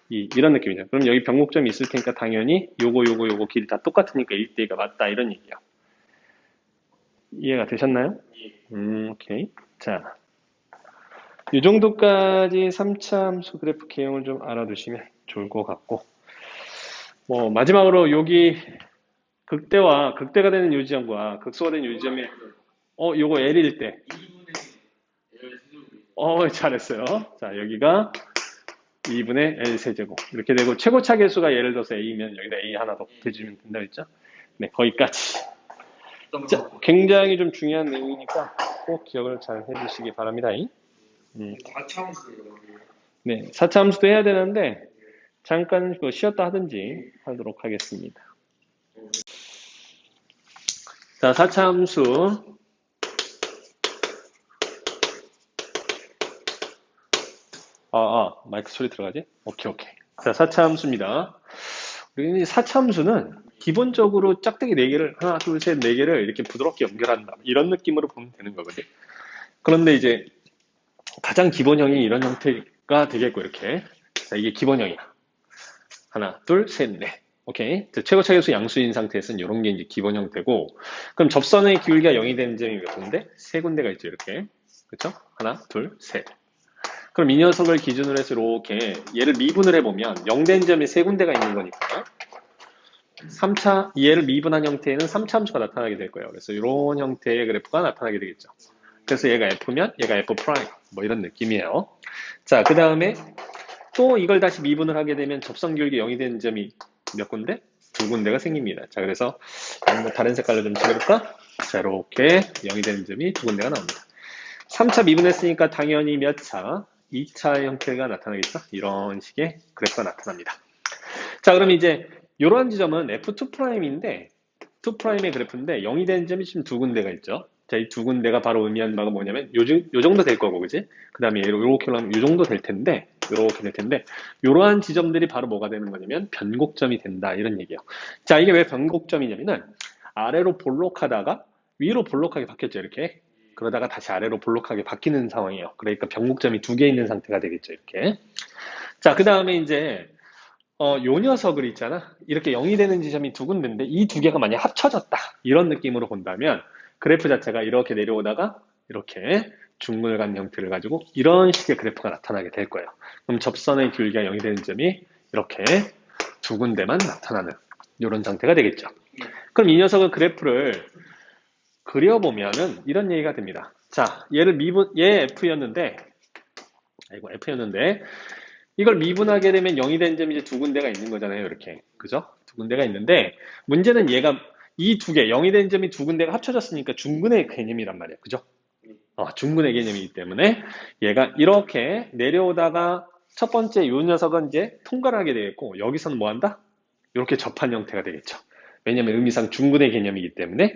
2 이런 느낌이죠. 그럼 여기 변곡점이 있을 테니까 당연히 요거 길이 다 똑같으니까 1대2가 맞다 이런 얘기야. 이해가 되셨나요? 오케이. 자, 이 정도까지 3차 함수 그래프 개형을 좀 알아두시면 좋을 것 같고, 뭐 마지막으로 여기 극대가 되는 요 지점과 극소가 되는 요 지점에 요거 L일 때 2분의 L 잘했어요. 자, 여기가 2분의 L 세제곱 이렇게 되고 최고차 계수가 예를 들어서 A면 여기다 A 하나 더 곱해주면 된다 했죠? 네, 거기까지. 자, 굉장히 좀 중요한 내용이니까 꼭 기억을 잘 해주시기 바랍니다. 4차함수예요. 네, 4차 함수도 해야 되는데 잠깐 쉬었다 하든지 하도록 하겠습니다. 자, 4차 함수. 마이크 소리 들어가지? 오케이. 자, 4차 함수입니다. 우리 4차 함수는 기본적으로 짝대기 4개를, 하나, 둘, 셋, 4개를 이렇게 부드럽게 연결한다. 이런 느낌으로 보면 되는 거거든요. 그런데 이제 가장 기본형이 이런 형태가 되겠고, 이렇게. 자, 이게 기본형이야. 하나, 둘, 셋, 넷. 오케이. 최고차 계수 양수인 상태에서는 이런 게 이제 기본 형태고, 그럼 접선의 기울기가 0이 되는 점이 몇 군데? 세 군데가 있죠, 이렇게. 그쵸? 하나, 둘, 셋. 그럼 이 녀석을 기준으로 해서 이렇게 얘를 미분을 해보면 0된 점이 세 군데가 있는 거니까 3차, 얘를 미분한 형태에는 3차 함수가 나타나게 될 거예요. 그래서 이런 형태의 그래프가 나타나게 되겠죠. 그래서 얘가 F면 얘가 F 프라임 뭐 이런 느낌이에요. 자, 그 다음에 또 이걸 다시 미분을 하게 되면 접선 기울기 0이 되는 점이 몇 군데? 두 군데가 생깁니다. 자, 그래서 다른 색깔로 좀 칠해볼까? 자, 이렇게 0이 되는 점이 두 군데가 나옵니다. 3차 미분했으니까 당연히 몇 차? 2차 형태가 나타나겠죠? 이런 식의 그래프가 나타납니다. 자, 그럼 이제 이러한 지점은 F2'인데 2'의 그래프인데 0이 되는 점이 지금 두 군데가 있죠. 자, 이 두 군데가 바로 의미하는 바가 뭐냐면 요 정도 될 거고, 그지? 그 다음에 이렇게 올라가면 요 정도 될 텐데 이렇게 될 텐데 이러한 지점들이 바로 뭐가 되는 거냐면 변곡점이 된다 이런 얘기예요. 자, 이게 왜 변곡점이냐면은 아래로 볼록하다가 위로 볼록하게 바뀌었죠, 이렇게. 그러다가 다시 아래로 볼록하게 바뀌는 상황이에요. 그러니까 변곡점이 두 개 있는 상태가 되겠죠, 이렇게. 자, 그 다음에 이제 요 녀석을 있잖아. 이렇게 0이 되는 지점이 두 군데인데 이 두 개가 만약 합쳐졌다. 이런 느낌으로 본다면 그래프 자체가 이렇게 내려오다가 이렇게 중물간 형태를 가지고 이런 식의 그래프가 나타나게 될 거예요. 그럼 접선의 기울기가 0이 되는 점이 이렇게 두 군데만 나타나는 이런 상태가 되겠죠. 그럼 이 녀석의 그래프를 그려보면은 이런 얘기가 됩니다. 자, 얘 F였는데 이걸 미분하게 되면 0이 된 점이 이제 두 군데가 있는 거잖아요. 이렇게. 그죠? 두 군데가 있는데 문제는 얘가 이 두 개, 0이 된 점이 두 군데가 합쳐졌으니까 중근의 개념이란 말이에요. 그죠? 중근의 개념이기 때문에 얘가 이렇게 내려오다가 첫 번째 요 녀석은 이제 통과를 하게 되겠고 여기서는 뭐 한다? 이렇게 접한 형태가 되겠죠. 왜냐면 의미상 중근의 개념이기 때문에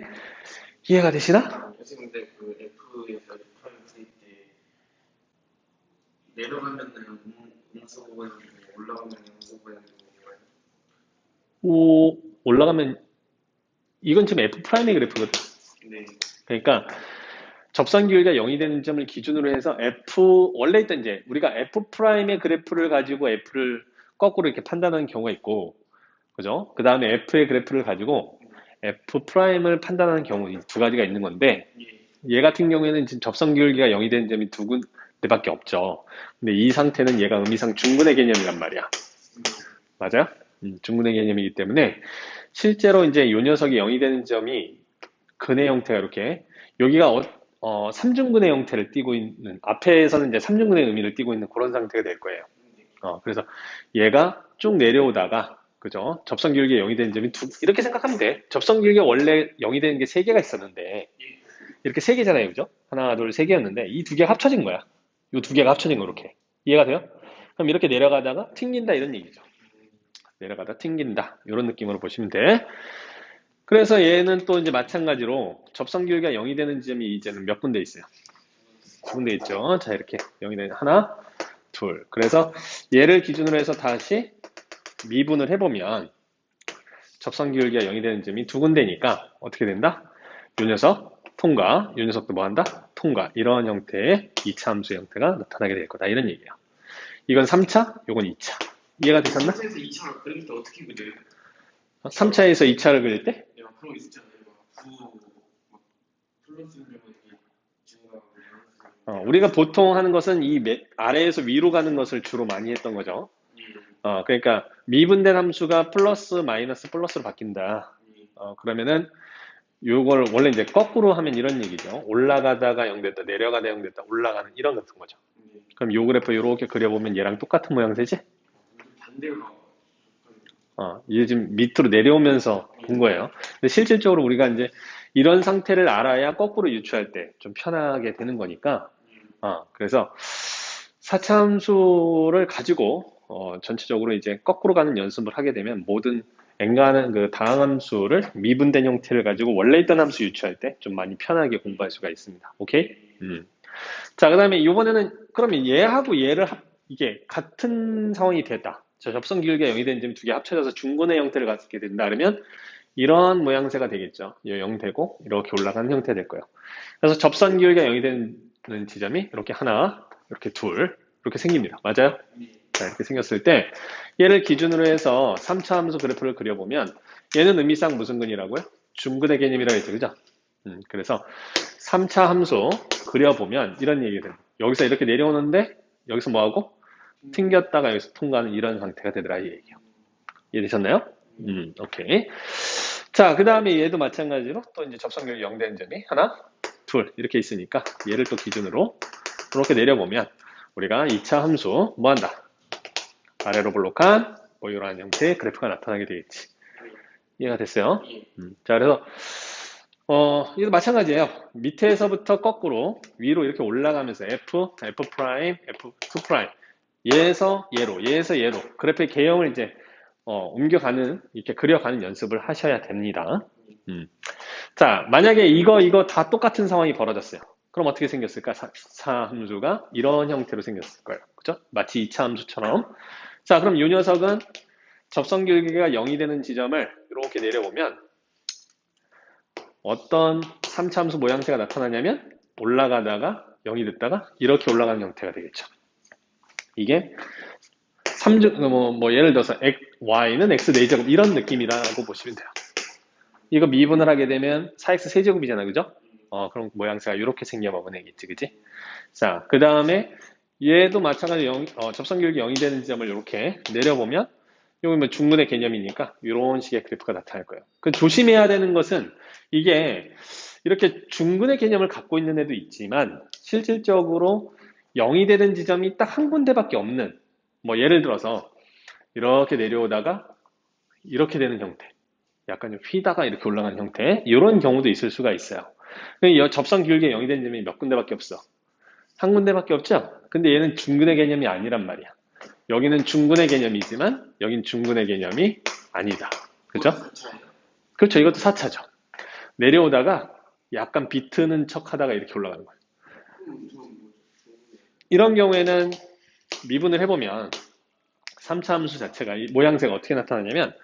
이해가 되시나? 선생님, 근데 그 F에서 F'을 쓸 때 내려가면은 음수 부분이 올라가면 음수 부분이 올라가면 이건 지금 F'의 그래프거든. 네. 그러니까 접선 기울기가 0이 되는 점을 기준으로 해서 원래 있던 이제 우리가 F'의 그래프를 가지고 F를 거꾸로 이렇게 판단하는 경우가 있고, 그죠? 그 다음에 F의 그래프를 가지고 F'을 판단하는 경우 이 두 가지가 있는 건데, 얘 같은 경우에는 지금 접선 기울기가 0이 되는 점이 두 군데밖에 없죠. 근데 이 상태는 얘가 의미상 중근의 개념이란 말이야. 맞아요? 중근의 개념이기 때문에 실제로 이제 이 녀석이 0이 되는 점이 근의 형태가 이렇게 여기가 3중근의 형태를 띠고 있는 앞에서는 이제 3중근의 의미를 띠고 있는 그런 상태가 될 거예요. 그래서 얘가 쭉 내려오다가 그죠? 접선 기울기가 0이 되는 점이 이렇게 생각하면 돼. 접선 기울기가 원래 0이 되는 게 3개가 있었는데 이렇게 세 개잖아요, 그죠? 하나, 둘, 세 개였는데 이 두 개가 합쳐진 거야. 이 두 개가 합쳐진 거 이렇게. 이해가 돼요? 그럼 이렇게 내려가다가 튕긴다 이런 얘기죠. 내려가다 튕긴다 이런 느낌으로 보시면 돼. 그래서 얘는 또 이제 마찬가지로 접선 길이가 0이 되는 지점이 이제는 몇 군데 있어요? 두 군데 있죠. 자, 이렇게 0이 되는 하나, 둘. 그래서 얘를 기준으로 해서 다시 미분을 해보면 접선 기울기가 0이 되는 점이 두 군데니까 어떻게 된다? 요 녀석 통과, 요 녀석도 뭐 한다? 통과. 이런 형태의 2차 함수 형태가 나타나게 될 거다. 이런 얘기예요. 이건 3차, 요건 2차. 이해가 되셨나? 3차에서 2차 그릴 때 어떻게 그려요? 3차에서 2차를 그릴 때? 내가 그런 거 있었잖아요. 막 플러스 그러면 이게 증가하고 우리가 보통 하는 것은 이 아래에서 위로 가는 것을 주로 많이 했던 거죠. 그러니까 미분된 함수가 플러스 마이너스 플러스로 바뀐다. 그러면은 요걸 원래 이제 거꾸로 하면 이런 얘기죠. 올라가다가 0 됐다, 내려가다 0 됐다, 올라가는 이런 같은 거죠. 그럼 요 그래프 이렇게 그려보면 얘랑 똑같은 모양새지? 반대가 이게 지금 밑으로 내려오면서 본 거예요. 근데 실질적으로 우리가 이제 이런 상태를 알아야 거꾸로 유추할 때 좀 편하게 되는 거니까, 그래서 사차함수를 가지고, 전체적으로 이제 거꾸로 가는 연습을 하게 되면 모든 엔간한 그 다항함수를 미분된 형태를 가지고 원래 있던 함수 유추할 때 좀 많이 편하게 공부할 수가 있습니다. 오케이? 자, 그 다음에 이번에는 그러면 얘하고 얘를 이게 같은 상황이 됐다. 자, 접선 기울기가 0이 되는 점 두 개 합쳐져서 중근의 형태를 갖게 된다. 그러면 이런 모양새가 되겠죠. 0 되고 이렇게 올라가는 형태 될 거예요. 그래서 접선 기울기가 0이 되는 지점이 이렇게 하나, 이렇게 둘, 이렇게 생깁니다. 맞아요? 자, 이렇게 생겼을 때 얘를 기준으로 해서 3차 함수 그래프를 그려보면 얘는 의미상 무슨 근이라고요? 중근의 개념이라고 했죠. 그죠? 그래서 3차 함수 그려보면 이런 얘기가 됩니다. 여기서 이렇게 내려오는데 여기서 뭐하고? 튕겼다가 여기서 통과하는 이런 상태가 되더라 이 얘기예요. 이해되셨나요? 오케이. 자, 그 다음에 얘도 마찬가지로 또 이제 접선결이 0 되는 점이 하나, 둘 이렇게 있으니까 얘를 또 기준으로 이렇게 내려보면 우리가 2차 함수 뭐 한다? 아래로 볼록한 뭐 이러한 형태의 그래프가 나타나게 되겠지. 이해가 됐어요? 자, 그래서 이거 마찬가지예요. 밑에서부터 거꾸로 위로 이렇게 올라가면서 F, F 프라임, F2 프라임 얘에서 얘로, 얘에서 얘로 그래프의 개형을 이제 옮겨가는 이렇게 그려가는 연습을 하셔야 됩니다. 자, 만약에 이거 다 똑같은 상황이 벌어졌어요. 그럼 어떻게 생겼을까? 4차 함수가 이런 형태로 생겼을 거예요. 그죠? 마치 2차 함수처럼. 자, 그럼 이 녀석은 접선 길이가 0이 되는 지점을 이렇게 내려보면 어떤 3차 함수 모양새가 나타나냐면 올라가다가 0이 됐다가 이렇게 올라가는 형태가 되겠죠. 이게 3중, 예를 들어서 y는 x 4제곱 이런 느낌이라고 보시면 돼요. 이거 미분을 하게 되면 4x 세제곱이잖아, 그죠? 그럼 모양새가 이렇게 생겨보면 되겠지, 그지? 자, 그 다음에 얘도 마찬가지로 접선 길이 0이 되는 지점을 이렇게 내려보면 여기 뭐 중근의 개념이니까 이런 식의 그래프가 나타날 거예요. 그 조심해야 되는 것은 이게 이렇게 중근의 개념을 갖고 있는 애도 있지만 실질적으로 0이 되는 지점이 딱 한 군데밖에 없는 뭐 예를 들어서 이렇게 내려오다가 이렇게 되는 형태 약간 좀 휘다가 이렇게 올라가는 형태 이런 경우도 있을 수가 있어요. 접선 기울기가 0이 되는 지점이 몇 군데밖에 없어. 한 군데밖에 없죠? 근데 얘는 중근의 개념이 아니란 말이야. 여기는 중근의 개념이지만 여긴 중근의 개념이 아니다. 그죠? 그렇죠. 이것도 4차죠. 내려오다가 약간 비트는 척 하다가 이렇게 올라가는 거예요. 이런 경우에는 미분을 해보면 3차 함수 자체가 이 모양새가 어떻게 나타나냐면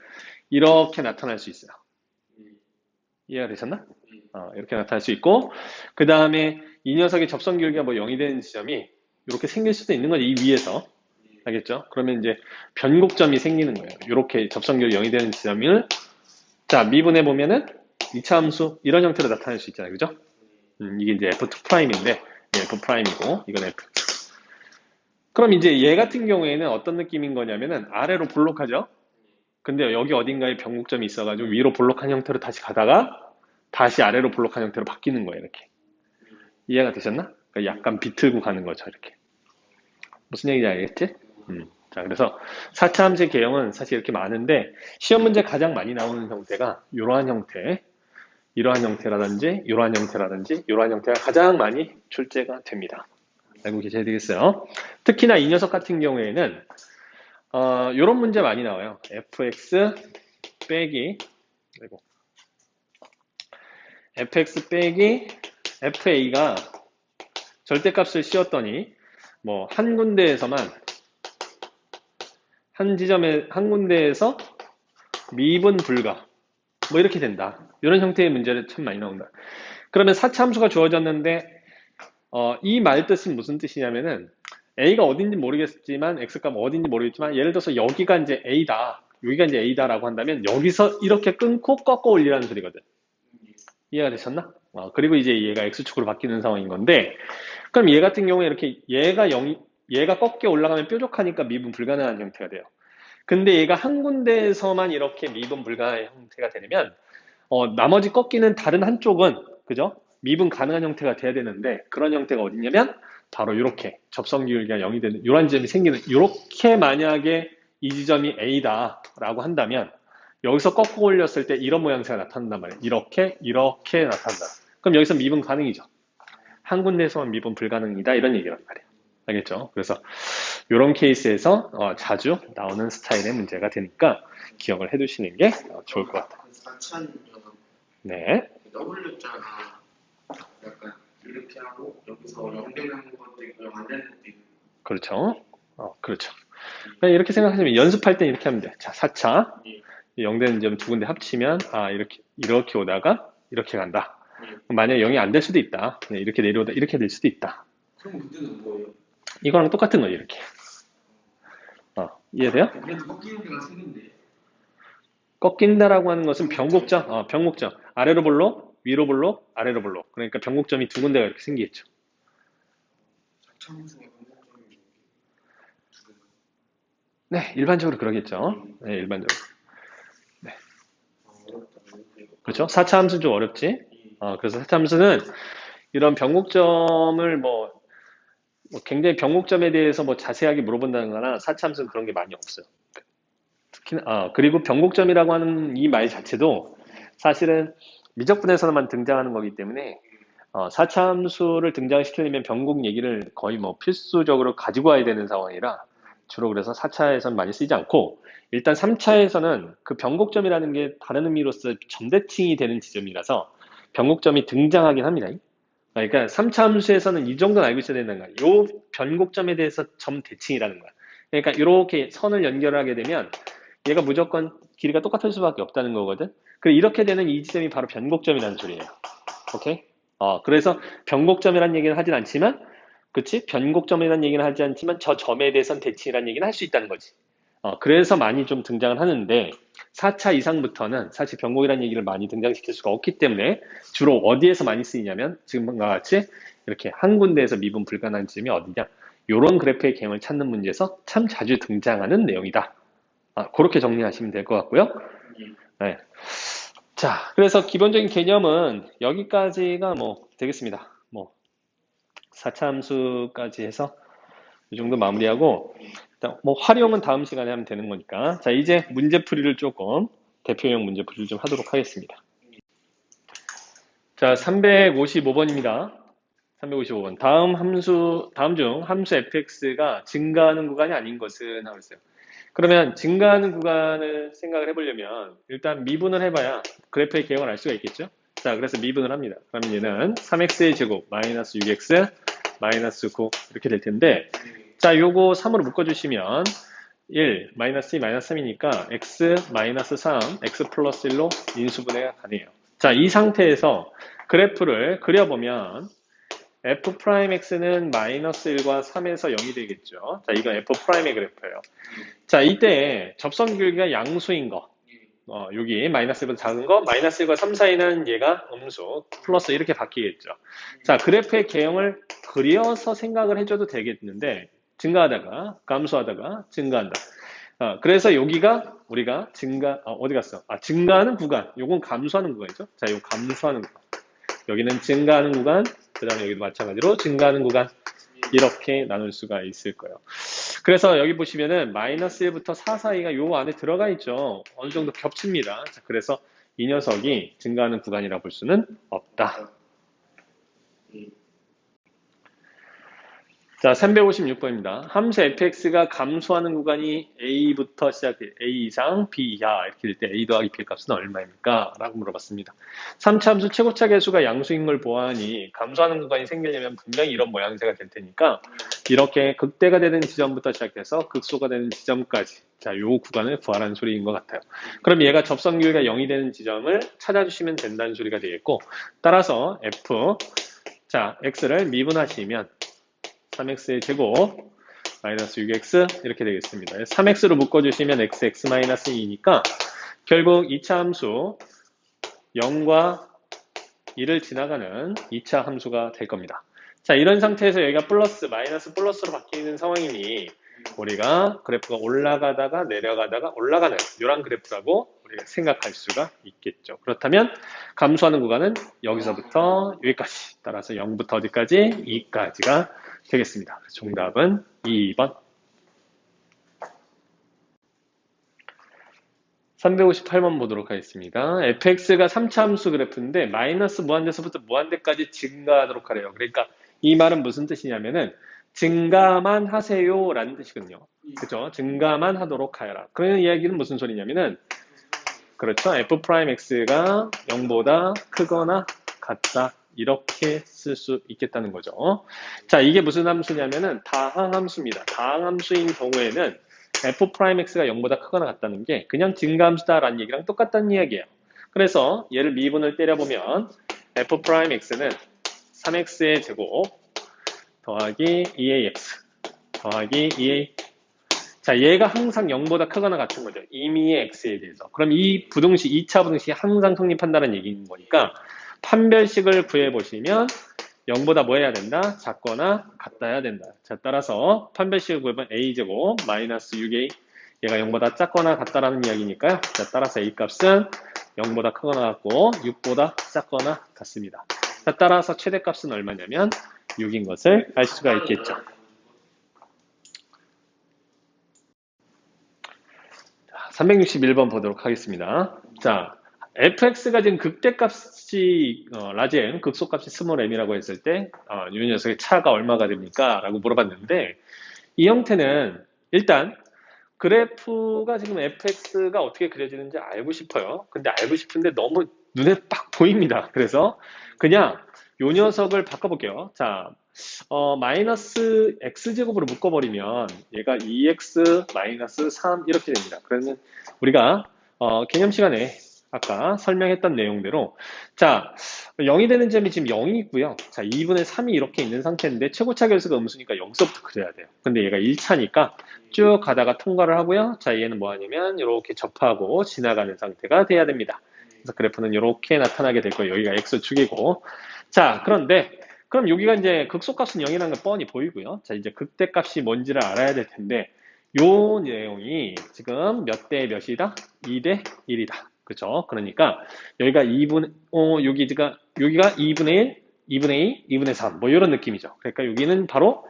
이렇게 나타날 수 있어요. 이해가 되셨나? 이렇게 나타날 수 있고 그 다음에 이 녀석의 접선 기울기가 뭐 0이 되는 지점이 이렇게 생길 수도 있는 거지. 이 위에서. 알겠죠? 그러면 이제 변곡점이 생기는 거예요. 이렇게 접선 기울기 0이 되는 지점을 자 미분해 보면은 2차 함수 이런 형태로 나타날 수 있잖아요. 그죠? 이게 이제 F2'인데 F'이고 이건 F. 그럼 이제 얘 같은 경우에는 어떤 느낌인 거냐면은 아래로 볼록하죠? 근데 여기 어딘가에 변곡점이 있어가지고 위로 볼록한 형태로 다시 가다가 다시 아래로 볼록한 형태로 바뀌는 거예요. 이렇게. 이해가 되셨나? 그러니까 약간 비틀고 가는 거죠. 이렇게. 무슨 얘기인지 알겠지? 자, 그래서 4차 함수의 개형은 사실 이렇게 많은데 시험 문제 가장 많이 나오는 형태가 이러한 형태 이러한 형태라든지 이러한 형태라든지 이러한 형태가 가장 많이 출제가 됩니다. 알고 계셔야 되겠어요. 특히나 이 녀석 같은 경우에는 이런 문제 많이 나와요. fx 빼기 그리고 fx 빼기 fa가 절대값을 씌웠더니 뭐 한 군데에서만 한 지점에 한 군데에서 미분 불가 뭐 이렇게 된다. 이런 형태의 문제를 참 많이 나온다. 그러면 사차함수가 주어졌는데 이 말 뜻은 무슨 뜻이냐면은 a가 어딘지 모르겠지만 x값 어딘지 모르겠지만 예를 들어서 여기가 이제 a다. 여기가 이제 a다라고 한다면 여기서 이렇게 끊고 꺾어 올리라는 소리거든. 이해가 되셨나? 그리고 이제 얘가 x축으로 바뀌는 상황인 건데 그럼 얘 같은 경우에 이렇게 얘가 꺾여 올라가면 뾰족하니까 미분 불가능한 형태가 돼요. 근데 얘가 한 군데에서만 이렇게 미분 불가능한 형태가 되면 나머지 꺾이는 다른 한쪽은 그죠? 미분 가능한 형태가 돼야 되는데 그런 형태가 어디냐면 바로 이렇게 접선 기울기가 0이 되는 이런 지점이 생기는 이렇게 만약에 이 지점이 A다라고 한다면 여기서 꺾어 올렸을 때 이런 모양새가 나타난단 말이에요. 이렇게 나타난다. 그럼 여기서 미분 가능이죠. 한 군데에서만 미분 불가능이다 이런 얘기란 말이에요. 알겠죠? 그래서 이런 케이스에서 자주 나오는 스타일의 문제가 되니까 기억을 해두시는 게 좋을 것 같아요. 4,000년 네. W자가 약간 이렇게 하고 여기서 연결하는 것도 있고 안 되는 것도 있고 그렇죠. 그렇죠. 그냥 이렇게 생각하시면 연습할 땐 이렇게 하면 돼요. 자, 4차. 0되는 점 두 군데 합치면 이렇게 오다가 이렇게 간다. 만약에 0이 안 될 수도 있다. 이렇게 내려오다 이렇게 될 수도 있다. 그럼 문제는 뭐예요? 이거랑 똑같은 거예요, 이렇게. 이해돼요? 그래도 꺾이는 데가 생긴데 꺾인다라고 하는 것은 변곡점, 변곡점. 아래로 볼록, 위로 볼록, 아래로 볼록. 그러니까 변곡점이 두 군데가 이렇게 생기겠죠. 4,000수가 변곡점이 네, 일반적으로 그러겠죠. 네, 일반적으로. 네. 그렇죠? 4차 함수는 좀 어렵지? 그래서 4차 함수는 이런 변곡점을 굉장히 변곡점에 대해서 자세하게 물어본다는 거나 4차 함수는 그런 게 많이 없어요. 특히나, 그리고 변곡점이라고 하는 이 말 자체도 사실은 미적분에서만 등장하는 거기 때문에 4차 함수를 등장시키려면 변곡 얘기를 거의 필수적으로 가지고 와야 되는 상황이라 주로 그래서 4차에서는 많이 쓰지 않고 일단 3차에서는 그 변곡점이라는 게 다른 의미로서 점대칭이 되는 지점이라서 변곡점이 등장하긴 합니다. 그러니까 3차 함수에서는 이 정도는 알고 있어야 된다는 거야. 요 변곡점에 대해서 점대칭이라는 거야. 그러니까 이렇게 선을 연결하게 되면 얘가 무조건 길이가 똑같을 수밖에 없다는 거거든. 그리고 이렇게 되는 이 지점이 바로 변곡점이라는 소리예요. 오케이? 그래서 변곡점이라는 얘기는 하진 않지만, 그치? 변곡점이라는 얘기는 하지 않지만 저 점에 대해서는 대칭이라는 얘기는 할 수 있다는 거지. 그래서 많이 좀 등장을 하는데 4차 이상부터는 사실 변곡이라는 얘기를 많이 등장시킬 수가 없기 때문에 주로 어디에서 많이 쓰이냐면 지금과 같이 이렇게 한 군데에서 미분 불가능한 지점이 어디냐 이런 그래프의 개형을 찾는 문제에서 참 자주 등장하는 내용이다. 그렇게 정리하시면 될 것 같고요. 네. 자, 그래서 기본적인 개념은 여기까지가 되겠습니다. 4차 함수까지 해서 이 정도 마무리하고 일단 활용은 다음 시간에 하면 되는 거니까 자 이제 문제풀이를 조금 대표형 문제풀이를 좀 하도록 하겠습니다. 자 355번입니다. 355번 다음 중 함수 fx가 증가하는 구간이 아닌 것은 하고 있어요. 그러면 증가하는 구간을 생각을 해보려면 일단 미분을 해봐야 그래프의 개형을 알 수가 있겠죠. 자 그래서 미분을 합니다. 그러면 얘는 3x의 제곱 마이너스 6x 마이너스 9 이렇게 될 텐데 자 요거 3으로 묶어주시면 1 마이너스 2 마이너스 3이니까 x 마이너스 3 x 플러스 1로 인수분해가 가네요. 자 이 상태에서 그래프를 그려보면 f'x는 마이너스 1과 3에서 0이 되겠죠. 자 이건 f'의 그래프예요. 자 이때 접선 길이가 양수인 거 여기 마이너스 1보다 작은 거 마이너스 1과 3 사이는 얘가 음수 플러스 이렇게 바뀌겠죠. 자 그래프의 개형을 그려서 생각을 해줘도 되겠는데 증가하다가 감소하다가 증가한다. 그래서 여기가 우리가 어디 갔어? 증가하는 구간 요건 감소하는 구간이죠. 자 이거 감소하는 구간 여기는 증가하는 구간 그 다음에 여기도 마찬가지로 증가하는 구간 이렇게 나눌 수가 있을 거예요. 그래서 여기 보시면은 마이너스 1부터 4 사이가 요 안에 들어가 있죠. 어느 정도 겹칩니다. 자, 그래서 이 녀석이 증가하는 구간이라 볼 수는 없다. 자, 356번입니다. 함수 fx가 감소하는 구간이 a부터 시작해 a 이상 b 이하 이렇게 될 때 a 더하기 b의 값은 얼마입니까? 라고 물어봤습니다. 3차 함수 최고차 계수가 양수인 걸 보아하니 감소하는 구간이 생기려면 분명히 이런 모양새가 될 테니까 이렇게 극대가 되는 지점부터 시작해서 극소가 되는 지점까지 자, 요 구간을 구하라는 소리인 것 같아요. 그럼 얘가 접선교회가 0이 되는 지점을 찾아주시면 된다는 소리가 되겠고 따라서 f 자, x를 미분하시면 3x의 제곱 마이너스 6x 이렇게 되겠습니다. 3x로 묶어주시면 x 마이너스 2니까 결국 2차 함수 0과 2를 지나가는 2차 함수가 될 겁니다. 자, 이런 상태에서 여기가 플러스 마이너스 플러스로 바뀌는 상황이니 우리가 그래프가 올라가다가 내려가다가 올라가는 이런 그래프라고 우리가 생각할 수가 있겠죠. 그렇다면 감소하는 구간은 여기서부터 여기까지 따라서 0부터 어디까지? 2까지가 되겠습니다. 정답은 2번. 358번 보도록 하겠습니다. fx가 3차 함수 그래프인데 마이너스 무한대에서부터 무한대까지 증가하도록 하래요. 그러니까 이 말은 무슨 뜻이냐면은 증가만 하세요 라는 뜻이거든요. 그죠? 증가만 하도록 하여라. 그런 이야기는 무슨 소리냐면은 그렇죠. f'x가 0보다 크거나 같다. 이렇게 쓸 수 있겠다는 거죠. 자, 이게 무슨 함수냐면은 다항함수입니다. 다항함수인 경우에는 f'x가 0보다 크거나 같다는 게 그냥 증가함수다라는 얘기랑 똑같다는 이야기예요. 그래서 얘를 미분을 때려보면 f'x는 3x의 제곱 더하기 2ax 더하기 2a 자, 얘가 항상 0보다 크거나 같은 거죠. 임의의 x에 대해서. 그럼 이 부등식, 2차 부등식이 항상 성립한다는 얘기인 거니까 판별식을 구해보시면 0보다 뭐 해야 된다? 작거나 같아야 된다. 자, 따라서 판별식을 구해보면 a제곱 마이너스 6a 얘가 0보다 작거나 같다라는 이야기니까요. 자, 따라서 a 값은 0보다 크거나 같고 6보다 작거나 같습니다. 자, 따라서 최대값은 얼마냐면 6인 것을 알 수가 있겠죠. 361번 보도록 하겠습니다. 자, fx가 지금 극대값이 라지엔, 극소값이 스몰 m이라고 했을 때 이 녀석의 차가 얼마가 됩니까? 라고 물어봤는데 이 형태는 일단 그래프가 지금 fx가 어떻게 그려지는지 알고 싶어요. 근데 알고 싶은데 너무 눈에 딱 보입니다. 그래서 그냥 이 녀석을 바꿔볼게요. 자, 마이너스 x제곱으로 묶어버리면 얘가 2x 마이너스 3 이렇게 됩니다. 그러면 우리가 개념 시간에 아까 설명했던 내용대로 자 0이 되는 점이 지금 0이 있고요. 자 2분의 3이 이렇게 있는 상태인데 최고차 결수가 음수니까 0서부터 그려야 돼요. 근데 얘가 1차니까 쭉 가다가 통과를 하고요. 자 얘는 뭐 하냐면 이렇게 접하고 지나가는 상태가 돼야 됩니다. 그래서 그래프는 이렇게 나타나게 될 거예요. 여기가 x축이고 자 그런데 그럼 여기가 이제 극소값은 0이라는 게 뻔히 보이고요. 자, 이제 극대값이 뭔지를 알아야 될 텐데, 요 내용이 지금 몇 대 몇이다? 2대 1이다. 그죠? 그러니까, 여기가 여기가 2분의 1, 2분의 2, 2분의 3, 뭐 이런 느낌이죠. 그러니까 여기는 바로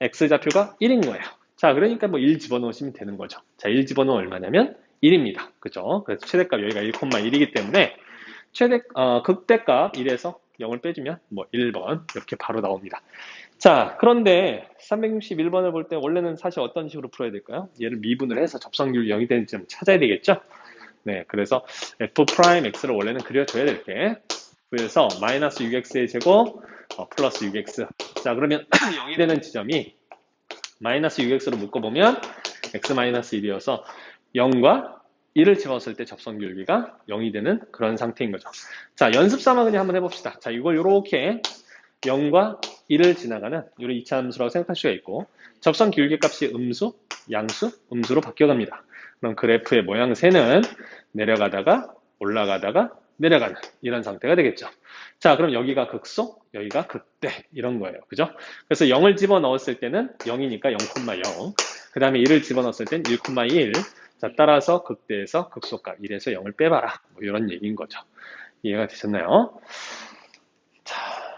x좌표가 1인 거예요. 자, 그러니까 뭐 1 집어넣으시면 되는 거죠. 자, 1 집어넣으면 얼마냐면 1입니다. 그죠? 그래서 최대값 여기가 1,1이기 때문에, 극대값 1에서 0을 빼주면 뭐 1번 이렇게 바로 나옵니다. 자, 그런데 361번을 볼 때 원래는 사실 어떤 식으로 풀어야 될까요? 얘를 미분을 해서 접선율 0이 되는 점 찾아야 되겠죠? 네, 그래서 f'x를 원래는 그려줘야 될 게 그래서 마이너스 6x의 제곱 플러스 6x 자, 그러면 0이 되는 지점이 마이너스 6x로 묶어보면 x 마이너스 1이어서 0과 1을 집었을 때 접선균비가 0이 되는 그런 상태인 거죠. 자, 연습 삼아 그냥 한번 해봅시다. 자, 이걸 이렇게 0과 1을 지나가는 이런 2차 함수라고 생각할 수가 있고 접선 기울기값이 음수, 양수, 음수로 바뀌어갑니다. 그럼 그래프의 모양새는 내려가다가 올라가다가 내려가는 이런 상태가 되겠죠. 자, 그럼 여기가 극소, 여기가 극대 이런 거예요. 그죠? 그래서 0을 집어넣었을 때는 0이니까 0,0 그 다음에 1을 집어넣었을 때는 1,1 자, 따라서 극대에서 극소값 1에서 0을 빼봐라. 뭐 이런 얘기인 거죠. 이해가 되셨나요? 자,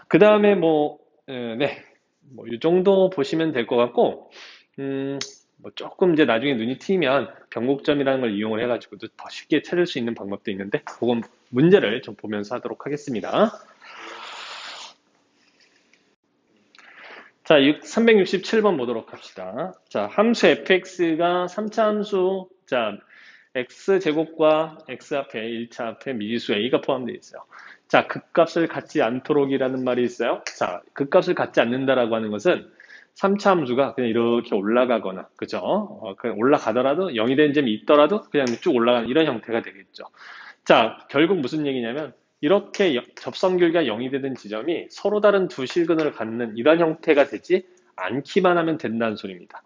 그 다음에 네. 뭐, 이 정도 보시면 될 것 같고, 뭐 조금 이제 나중에 눈이 트이면 변곡점이라는 걸 이용을 해가지고도 더 쉽게 찾을 수 있는 방법도 있는데, 그건 문제를 좀 보면서 하도록 하겠습니다. 자, 367번 보도록 합시다. 자, 함수 fx가 3차 함수, 자, x제곱과 x 앞에 1차 앞에 미지수 a가 포함되어 있어요. 자, 극값을 갖지 않도록이라는 말이 있어요. 자, 극값을 갖지 않는다라고 하는 것은 3차 함수가 그냥 이렇게 올라가거나, 그죠? 그냥 올라가더라도 0이 되는 점이 있더라도 그냥 쭉 올라가는 이런 형태가 되겠죠. 자, 결국 무슨 얘기냐면 이렇게 접선距리가 0이 되는 지점이 서로 다른 두 실근을 갖는 이런 형태가 되지 않기만 하면 된다는 소리입니다.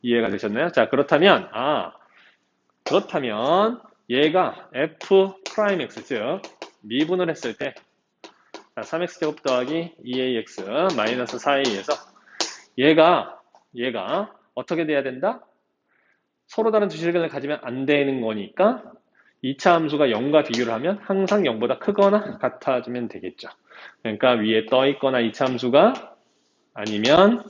이해가 되셨나요? 자, 그렇다면 얘가 f'(x) 즉 미분을 했을 때 3x제곱 더하기 2ax 마이너스 4a에서 얘가 어떻게 돼야 된다? 서로 다른 두 실근을 가지면 안 되는 거니까 2차 함수가 0과 비교를 하면 항상 0보다 크거나 같아지면 되겠죠. 그러니까 위에 떠 있거나 2차 함수가 아니면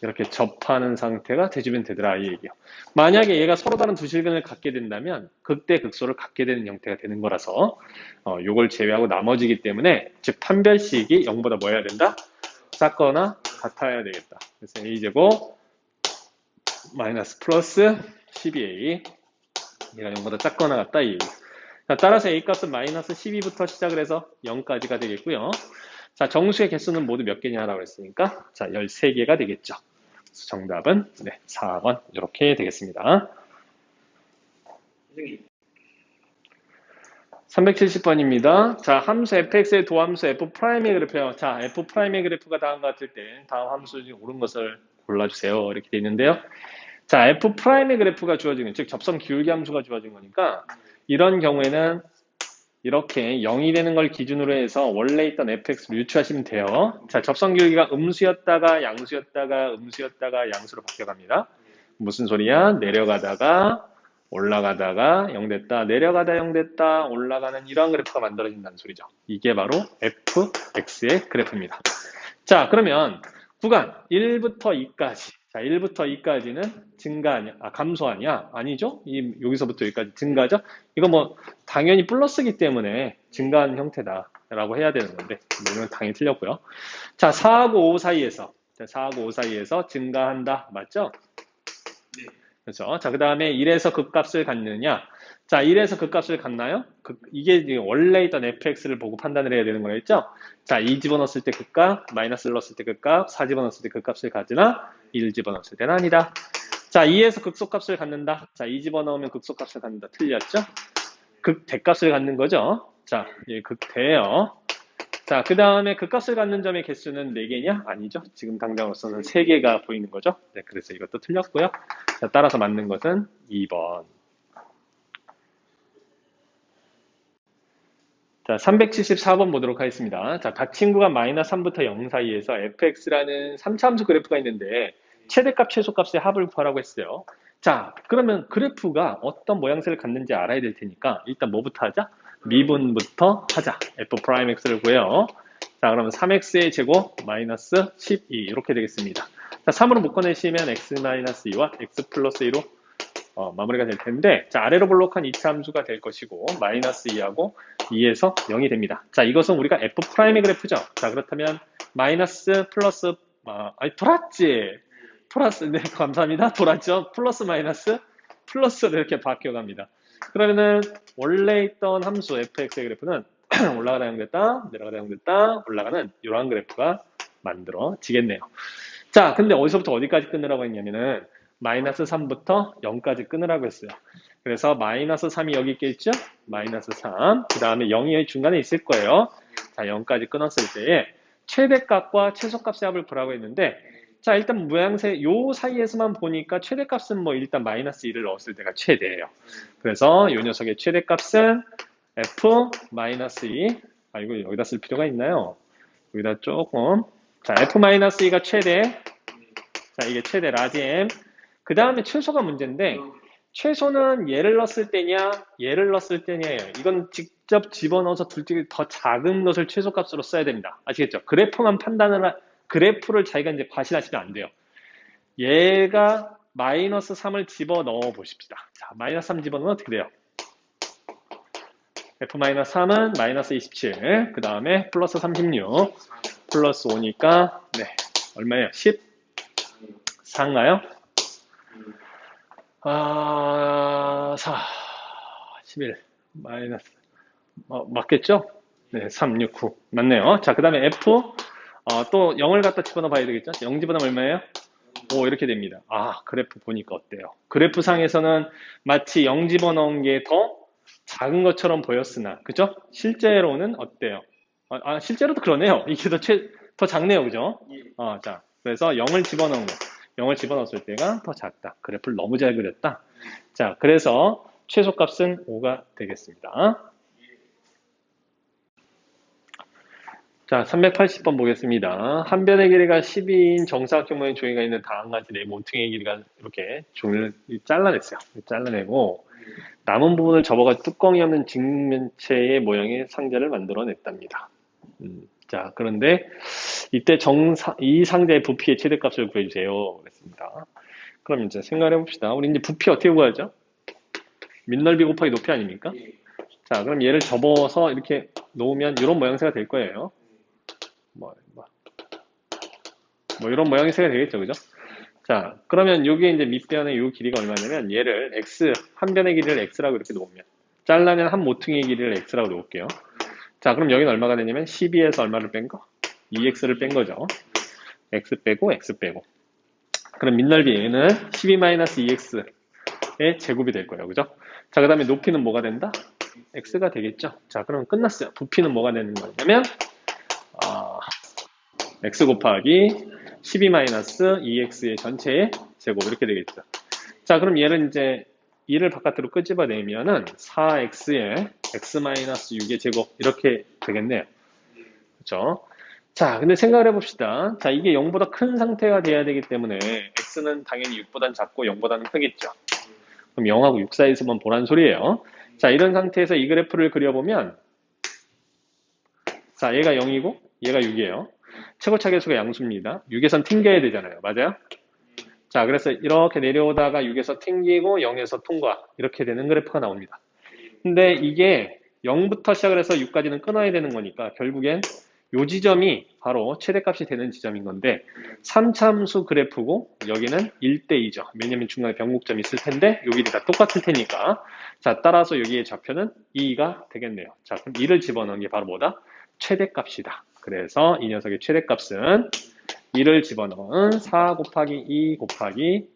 이렇게 접하는 상태가 돼주면 되더라 이 얘기요. 만약에 얘가 서로 다른 두 실근을 갖게 된다면 극대 극소를 갖게 되는 형태가 되는 거라서 요걸 제외하고 나머지기 때문에 즉 판별식이 0보다 뭐 해야 된다? 작거나 같아야 되겠다. 그래서 a제곱 마이너스 플러스 12a 얘가 0보다 작거나 같다 이 얘기. 자, 따라서 a 값은 마이너스 12부터 시작을 해서 0까지가 되겠고요. 자, 정수의 개수는 모두 몇 개냐라고 했으니까 자, 13개가 되겠죠. 그래서 정답은 4번 이렇게 되겠습니다. 370번입니다. 자, 함수 fx의 도함수 f'의 그래프요. 자, f'의 그래프가 다음과 같을 때 다음 함수 중 옳은 것을 골라주세요. 이렇게 되어 있는데요. 자, f'의 그래프가 주어진, 즉 접선 기울기 함수가 주어진 거니까 이런 경우에는 이렇게 0이 되는 걸 기준으로 해서 원래 있던 fx를 유추하시면 돼요. 자, 접선 기울기가 음수였다가 양수였다가 음수였다가 양수로 바뀌어갑니다. 무슨 소리야? 내려가다가 올라가다가 0 됐다, 내려가다 0 됐다, 올라가는 이러한 그래프가 만들어진다는 소리죠. 이게 바로 fx의 그래프입니다. 자, 그러면 구간 1부터 2까지. 자, 1부터 2까지는 증가 아니야? 감소 아니야? 아니죠? 여기서부터 여기까지 증가죠? 이거 뭐 당연히 플러스기 때문에 증가하는 형태다라고 해야 되는 건데 이건 당연히 틀렸고요. 자, 4하고 5 사이에서 4하고 5 사이에서 증가한다. 맞죠? 네. 그렇죠? 자, 그 다음에 1에서 극값을 갖느냐? 자, 1에서 극값을 갖나요? 이게 원래 있던 fx를 보고 판단을 해야 되는 거겠죠? 자, 2 집어넣었을 때 극값, 마이너스 넣었을 때 극값, 4 집어넣었을 때 극값을 가지나 1 집어넣었을 때는 아니다. 자, 2에서 극소값을 갖는다. 자, 2 집어넣으면 극소값을 갖는다. 틀렸죠? 극대값을 갖는 거죠. 자, 예, 극대예요. 자, 그 다음에 극값을 갖는 점의 개수는 4개냐? 아니죠. 지금 당장으로서는 3개가 보이는 거죠. 네, 그래서 이것도 틀렸고요. 자, 따라서 맞는 것은 2번. 자, 374번 보도록 하겠습니다. 자, 각 친구가 마이너스 3부터 0 사이에서 fx라는 3차 함수 그래프가 있는데 최대값, 최소값의 합을 구하라고 했어요. 자, 그러면 그래프가 어떤 모양새를 갖는지 알아야 될 테니까 일단 뭐부터 하자? 미분부터 하자. f'x를 구해요. 자, 그러면 3x의 제곱 마이너스 12 이렇게 되겠습니다. 자, 3으로 묶어내시면 x-2와 x 플러스 2로 마무리가 될 텐데, 자, 아래로 볼록한 2차 함수가 될 것이고, 마이너스 2하고 2에서 0이 됩니다. 자, 이것은 우리가 f'의 그래프죠. 자, 그렇다면, 마이너스, 플러스, 돌았지. 네, 감사합니다. 돌았죠. 플러스, 마이너스, 플러스로 이렇게 바뀌어갑니다. 그러면은, 원래 있던 함수 fx의 그래프는 올라가다 0 됐다, 내려가다 0 됐다, 올라가는 이러한 그래프가 만들어지겠네요. 자, 근데 어디서부터 어디까지 끊으라고 했냐면은, 마이너스 3부터 0까지 끊으라고 했어요. 그래서 마이너스 3이 여기 있겠죠? 마이너스 3. 그 다음에 0이 중간에 있을 거예요. 자, 0까지 끊었을 때에 최대값과 최소값의 합을 보라고 했는데, 자, 일단 모양새 요 사이에서만 보니까 최대값은 뭐 일단 마이너스 1을 넣었을 때가 최대예요. 그래서 요 녀석의 최대값은 f 마이너스 2. 이거 여기다 쓸 필요가 있나요? 여기다 조금. 자, f 마이너스 2가 최대. 자, 이게 최대 라지 m. 그 다음에 최소가 문제인데 최소는 얘를 넣었을 때냐 얘를 넣었을 때냐예요. 이건 직접 집어넣어서 둘 중에 더 작은 것을 최소값으로 써야 됩니다. 아시겠죠? 그래프를 자기가 이제 과신하시면 안 돼요. 얘가 마이너스 3을 집어넣어 보십시다. 자, 마이너스 3 집어넣으면 어떻게 돼요? F-3은 마이너스 27, 그 다음에 플러스 36, 플러스 5니까, 네, 얼마예요? 14인가요? 4, 11, 마이너스, 맞겠죠? 네, 3, 6, 9. 맞네요. 자, 그 다음에 F, 또 0을 갖다 집어넣어 봐야 되겠죠? 0 집어넣으면 얼마예요? 5 이렇게 됩니다. 그래프 보니까 어때요? 그래프 상에서는 마치 0 집어넣은 게 더 작은 것처럼 보였으나, 그죠? 실제로는 어때요? 실제로도 그러네요. 이게 더 작네요. 그죠? 자, 그래서 0을 집어넣은 거. 0을 집어넣었을 때가 더 작다. 그래프를 너무 잘 그렸다. 자, 그래서 최소값은 5가 되겠습니다. 자, 380번 보겠습니다. 한 변의 길이가 12인 정사각형모의 종이가 있는 다음 가지 네 모퉁이의 길이가 이렇게 종이를 잘라냈어요. 잘라내고 남은 부분을 접어가 뚜껑이 없는 직면체의 모양의 상자를 만들어냈답니다. 자, 그런데 이때 이 상자의 부피의 최대값을 구해주세요. 그랬습니다. 그럼 이제 생각을 해봅시다. 우리 이제 부피 어떻게 구하죠? 밑넓이 곱하기 높이 아닙니까? 자, 그럼 얘를 접어서 이렇게 놓으면 이런 모양새가 될 거예요. 이런 모양새가 되겠죠, 그죠? 자, 그러면 여기에 이제 밑변의 이 길이가 얼마냐면 얘를 한 변의 길이를 x라고 이렇게 놓으면 잘라낸 한 모퉁이의 길이를 x라고 놓을게요. 자, 그럼 여기는 얼마가 되냐면 12에서 얼마를 뺀 거? 2x를 뺀 거죠. x 빼고 x 빼고. 그럼 밑넓이는 12-2x의 제곱이 될 거예요, 그죠? 자, 그 다음에 높이는 뭐가 된다? x가 되겠죠. 자, 그럼 끝났어요. 부피는 뭐가 되는 거냐면 x 곱하기 12-2x의 전체의 제곱 이렇게 되겠죠. 자, 그럼 얘를 이제 2를 바깥으로 끄집어내면은 4x의 x-6의 제곱 이렇게 되겠네요. 그렇죠? 자, 근데 생각을 해봅시다. 자, 이게 0보다 큰 상태가 돼야 되기 때문에 x는 당연히 6보다는 작고 0보다는 크겠죠. 그럼 0하고 6 사이에서만 보란 소리예요. 자, 이런 상태에서 이 그래프를 그려보면 자, 얘가 0이고 얘가 6이에요. 최고차계수가 양수입니다. 6에선 튕겨야 되잖아요. 맞아요? 자, 그래서 이렇게 내려오다가 6에서 튕기고 0에서 통과 이렇게 되는 그래프가 나옵니다. 근데 이게 0부터 시작을 해서 6까지는 끊어야 되는 거니까 결국엔 이 지점이 바로 최대값이 되는 지점인 건데 3참수 그래프고 여기는 1대2죠. 왜냐면 중간에 변곡점이 있을 텐데 요 길이 다 똑같을 테니까 자, 따라서 여기의 좌표는 2가 되겠네요. 자, 그럼 2를 집어넣은 게 바로 뭐다? 최대값이다. 그래서 이 녀석의 최대값은 2를 집어넣은 4 곱하기 2 곱하기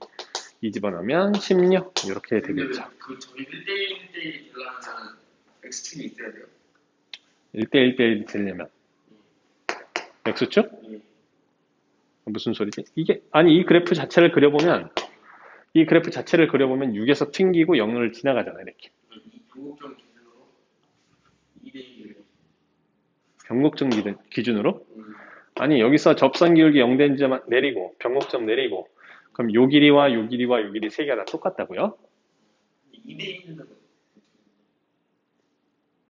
2 집어넣으면 16 이렇게 되겠죠. 저희 1대1 되려면 x축이 있어야 돼요? 1대1 되려면 x축? 무슨 소리지? 이 그래프 자체를 그려보면 6에서 튕기고 0을 지나가잖아 이렇게. 변곡점 기준으로 2대1 변곡점 기준으로? 아니, 여기서 접선 기울기 0된 점 내리고 변곡점 내리고 그럼 요 길이와 요 길이와 요 길이 세 개가 다 똑같다고요? 2대1은